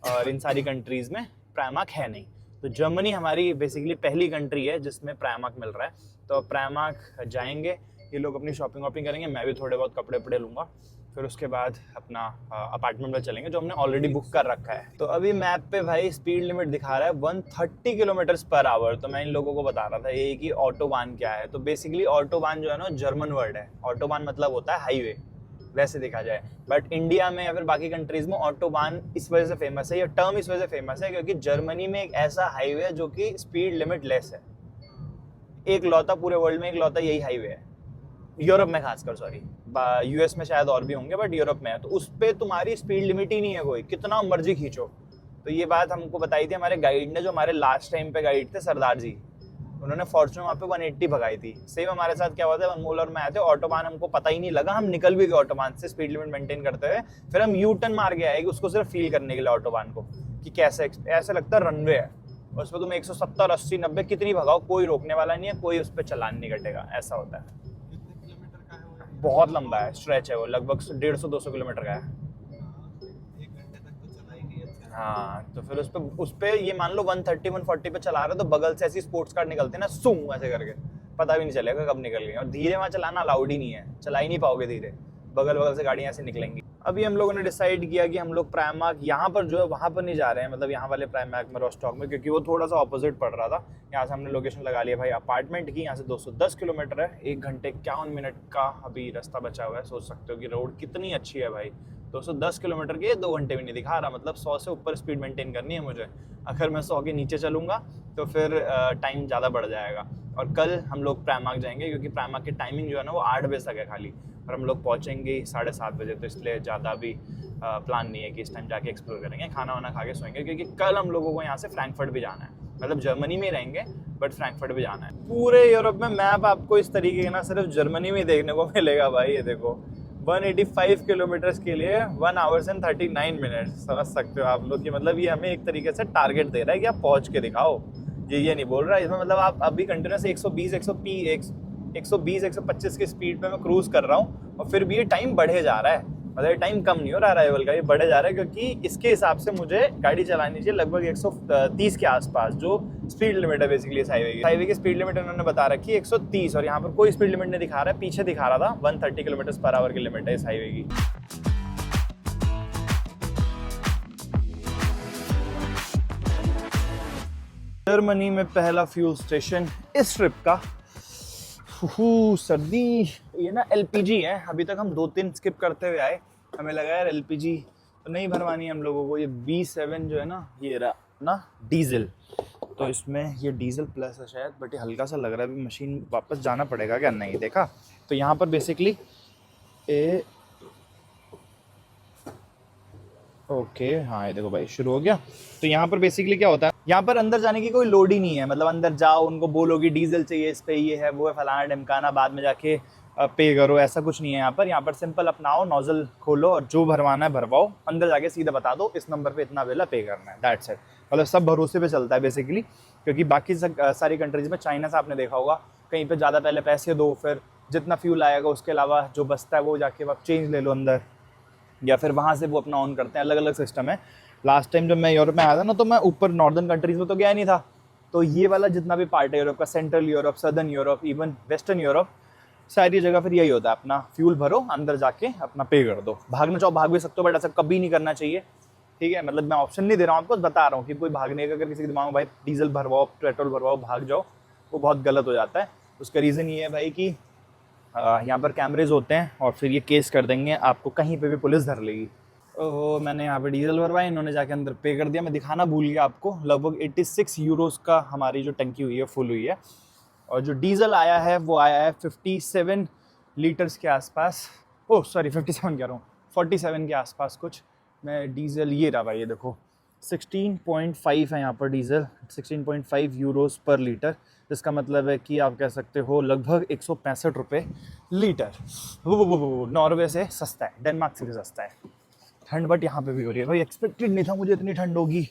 और इन सारी कंट्रीज़ में प्राइमैक है नहीं। तो जर्मनी हमारी बेसिकली पहली कंट्री है जिसमें प्राइमैक मिल रहा है। तो प्राइमैक जाएंगे, ये लोग अपनी शॉपिंग वॉपिंग करेंगे, मैं भी थोड़े बहुत कपड़े वपड़े लूँगा, फिर उसके बाद अपना अपार्टमेंट में चलेंगे जो हमने ऑलरेडी बुक कर रखा है। तो अभी मैप पे भाई स्पीड लिमिट दिखा रहा है 130 किलोमीटर्स पर आवर। तो मैं इन लोगों को बता रहा था ये कि ऑटोबान क्या है। तो बेसिकली ऑटोबान जो है ना जर्मन वर्ड है, ऑटोबान मतलब होता है हाईवे वैसे देखा जाए, बट इंडिया में या फिर बाकी कंट्रीज में ऑटोबान इस वजह से फेमस है, ये टर्म इस वजह से फेमस है क्योंकि जर्मनी में एक ऐसा हाईवे है जो कि स्पीड लिमिट लेस है, एक लौता पूरे वर्ल्ड में एक लौता यही हाईवे है, यूरोप में खासकर, सॉरी यूएस में शायद और भी होंगे बट यूरोप में है। तो उस पर तुम्हारी स्पीड लिमिट ही नहीं है कोई, कितना मर्जी खींचो। तो ये बात हमको बताई थी हमारे गाइड ने, जो हमारे लास्ट टाइम पे गाइड थे सरदार जी, उन्होंने फॉर्च्यूनर वहाँ पे 180 भगाई थी। सेम हमारे साथ क्या हुआ था, अनमोल और मैं आए थे, ऑटोबान हमको पता ही नहीं लगा, हम निकल भी गए ऑटोबान से स्पीड लिमिट मेंटेन करते हुए। फिर हम यू टर्न मार के आए उसको सिर्फ फील करने के लिए ऑटोबान को कि कैसे, ऐसा लगता है रनवे है, उस पर तुम 170, 80, 90 कितनी भगाओ, कोई रोकने वाला नहीं है, कोई उस पर चलान नहीं कटेगा, ऐसा होता है। कितने किलोमीटर का है वो? बहुत लंबा है, स्ट्रेच है वो, लगभग 150-200 किलोमीटर का है। 1 घंटे तक तो चला ही नहीं है। हाँ तो फिर उस पे ये मान लो 130-140 पे चला रहे हो तो बगल से ऐसी स्पोर्ट्स कार निकलते हैं ना, सूं ऐसे करके, पता भी नहीं चलेगा कब निकल गए। और धीरे वहाँ चलाना अलाउड ही नहीं है, चला ही नहीं पाओगे धीरे, बगल से गाड़ियाँ ऐसे निकलेंगी। अभी हम लोगों ने डिसाइड किया कि हम लोग प्राइमैक यहाँ पर जो है वहाँ पर नहीं जा रहे हैं, मतलब यहाँ वाले प्राइमैक में रोस्टॉक में, क्योंकि वो थोड़ा सा ऑपोजिट पड़ रहा था। यहाँ से हमने लोकेशन लगा लिया भाई अपार्टमेंट की, यहाँ से 210 किलोमीटर है, 1 घंटे 51 मिनट का अभी रास्ता बचा हुआ है। सोच सकते हो कि रोड कितनी अच्छी है भाई, 210 किलोमीटर के 2 घंटे भी नहीं दिखा रहा, मतलब 100 से ऊपर स्पीड मेंटेन करनी है मुझे। अगर मैं 100 के नीचे चलूँगा तो फिर टाइम ज़्यादा बढ़ जाएगा। और कल हम लोग प्राइमैक जाएंगे क्योंकि प्राइमैक की टाइमिंग जो है ना वो 8 बजे तक है खाली, और हम लोग पहुँचेंगे 7:30 बजे, तो इसलिए ज़्यादा भी प्लान नहीं है कि इस टाइम जाके एक्सप्लोर करेंगे, खाना वाना खा के सोएंगे, क्योंकि कल हम लोगों को यहाँ से फ्रैंकफर्ट भी जाना है, मतलब जर्मनी में रहेंगे बट फ्रैंकफर्ट भी जाना है। पूरे यूरोप में मैप आपको इस तरीके का ना सिर्फ जर्मनी में देखने को मिलेगा भाई। ये देखो 185 किलोमीटर्स के लिए 1 आवर्स एंड 39 मिनट्स, समझ सकते हो आप लोग कि मतलब ये हमें एक तरीके से टारगेट दे रहा है कि आप पहुँच के दिखाओ। ये नहीं बोल रहा है इसमें, मतलब आप अभी कंटिन्यूस 120-125 की स्पीड पे मैं क्रूज कर रहा हूँ और फिर भी ये टाइम बढ़े जा रहा है, मतलब ये टाइम कम नहीं हो रहा अराइवल का, ये बढ़े जा रहा है, क्योंकि इसके हिसाब से मुझे गाड़ी चलानी चाहिए लगभग 130 के आसपास, जो स्पीड लिमिट है बेसिकली इस हाईवे की स्पीड लिमिट इन्होंने बता रखी है 130, और यहाँ पर कोई स्पीड लिमिट नहीं दिखा रहा है, पीछे दिखा रहा था 130 किलोमीटर पर आवर की लिमिट है इस हाईवे की। जर्मनी में पहला फ्यूल स्टेशन इस ट्रिप का। सर्दी, ये ना एलपीजी है, अभी तक हम 2-3 स्किप करते हुए आए, हमें लगा यार एलपीजी तो नहीं भरवानी है हम लोगों को। ये B7 जो है ना, ये रहा ना डीजल, तो इसमें ये डीजल प्लस है शायद, बट ये हल्का सा लग रहा है, अभी मशीन वापस जाना पड़ेगा क्या, नहीं देखा। तो यहाँ पर बेसिकली ओके हाँ ये देखो भाई शुरू हो गया। तो यहाँ पर बेसिकली क्या होता है, यहाँ पर अंदर जाने की कोई लोड ही नहीं है, मतलब अंदर जाओ उनको बोलो कि डीजल चाहिए इस पे, ये है वो है फलाना ढमकाना, बाद में जाके पे करो, ऐसा कुछ नहीं है यहाँ पर। यहाँ पर सिंपल अपनाओ, नोजल खोलो और जो भरवाना है भरवाओ, अंदर जाके सीधा बता दो इस नंबर पे इतना बिल पे करना है, दैट्स इट। मतलब सब भरोसे पे चलता है बेसिकली, क्योंकि बाकी सारी कंट्रीज में, चाइना से आपने देखा होगा कहीं पे ज़्यादा पहले पैसे दो, फिर जितना फ्यूल आएगा उसके अलावा जो बचता है वो जाके आप चेंज ले लो अंदर, या फिर वहाँ से वो अपना ऑन करते हैं। अलग अलग सिस्टम है। लास्ट टाइम जब मैं यूरोप में आया था ना, तो मैं ऊपर नॉर्दर्न कंट्रीज में तो गया नहीं था, तो ये वाला जितना भी पार्ट है यूरोप का, central Europe, southern Europe, even western Europe, सारी जगह फिर यही होता है, अपना फ्यूल भरो, अंदर जाके अपना पे कर दो। भागना चाहो भाग भी सकते हो, बट ऐसा कभी नहीं करना चाहिए, ठीक है। मतलब मैं ऑप्शन नहीं दे रहा हूँ आपको, बता रहा हूँ कि कोई भागने का, अगर किसी के दिमाग में भाई डीजल भरवाओ, पेट्रोल भरवाओ, भाग जाओ, वो बहुत गलत हो जाता है। उसका रीज़न ये है भाई कि यहाँ पर कैमरेज होते हैं और फिर ये केस कर देंगे आपको, कहीं पे भी पुलिस धर लेगी। ओहो, मैंने यहाँ पे डीजल भरवाया, इन्होंने जाके अंदर पे कर दिया। मैं दिखाना भूल गया आपको, लगभग 86 यूरोस का हमारी जो टंकी हुई है फुल हुई है, और जो डीजल आया है वो आया है 57 लीटर्स के आसपास। ओह सॉरी, 57 कह रहा हूँ, 47 के आसपास कुछ। मैं डीजल, ये रहा भाई, ये देखो 16.5 है यहाँ पर डीजल, 16.5 यूरोस पर लीटर, जिसका मतलब है कि आप कह सकते हो लगभग 165 रुपये लीटर। वो नॉर्वे से सस्ता है, डेनमार्क से भी सस्ता है। ठंड बट यहाँ पे भी हो रही है भाई, एक्सपेक्टेड नहीं था मुझे इतनी ठंड होगी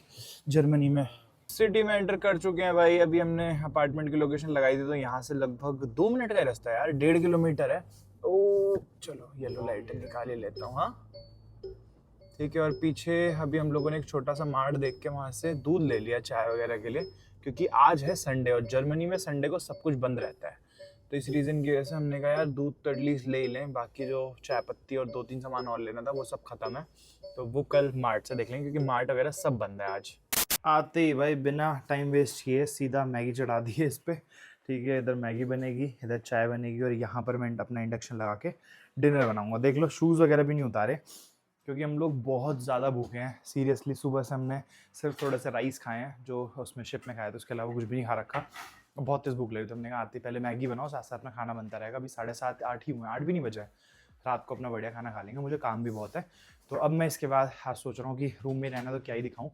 जर्मनी में। सिटी में एंटर कर चुके हैं भाई। अभी हमने अपार्टमेंट की लोकेशन लगाई थी, तो यहाँ से लगभग 2 मिनट का रास्ता है यार, 1.5 किलोमीटर है। ओ चलो, येलो लाइट निकाल ही लेता हूँ। हाँ ठीक है। और पीछे अभी हम लोगों ने एक छोटा सा मार्ट देख के वहाँ से दूध ले लिया चाय वगैरह के लिए, क्योंकि आज है संडे और जर्मनी में संडे को सब कुछ बंद रहता है। तो इस रीज़न की वजह से हमने कहा यार दूध तो एटलीस्ट ले ही लें, बाकी जो चाय पत्ती और 2-3 सामान और लेना था वो सब खत्म है, तो वो कल मार्ट से देख लेंगे, क्योंकि मार्ट वगैरह सब बंद है आज। आते ही भाई बिना टाइम वेस्ट किए सीधा मैगी चढ़ा दी है इस पर, ठीक है। इधर मैगी बनेगी, इधर चाय बनेगी, और यहाँ पर मैं अपना इंडक्शन लगा के डिनर बनाऊँगा। देख लो, शूज़ वगैरह भी नहीं उतारे, क्योंकि हम लोग बहुत ज़्यादा भूखे हैं सीरियसली। सुबह से हमने सिर्फ थोड़ा सा राइस खाए हैं जो उसमें शिप में खाया था, उसके अलावा कुछ भी नहीं खा रखा। बहुत तेज़ भूख लगी, तो हमने कहा आती पहले मैगी बनाओ, साथ साथ में खाना बनता रहेगा। अभी 7:30-8 ही हुए, 8 भी नहीं बजा है। रात को अपना बढ़िया खाना खा लेंगे, मुझे काम भी बहुत है। तो अब मैं इसके बाद आज सोच रहा हूँ कि रूम में रहना तो क्या ही दिखाऊँ,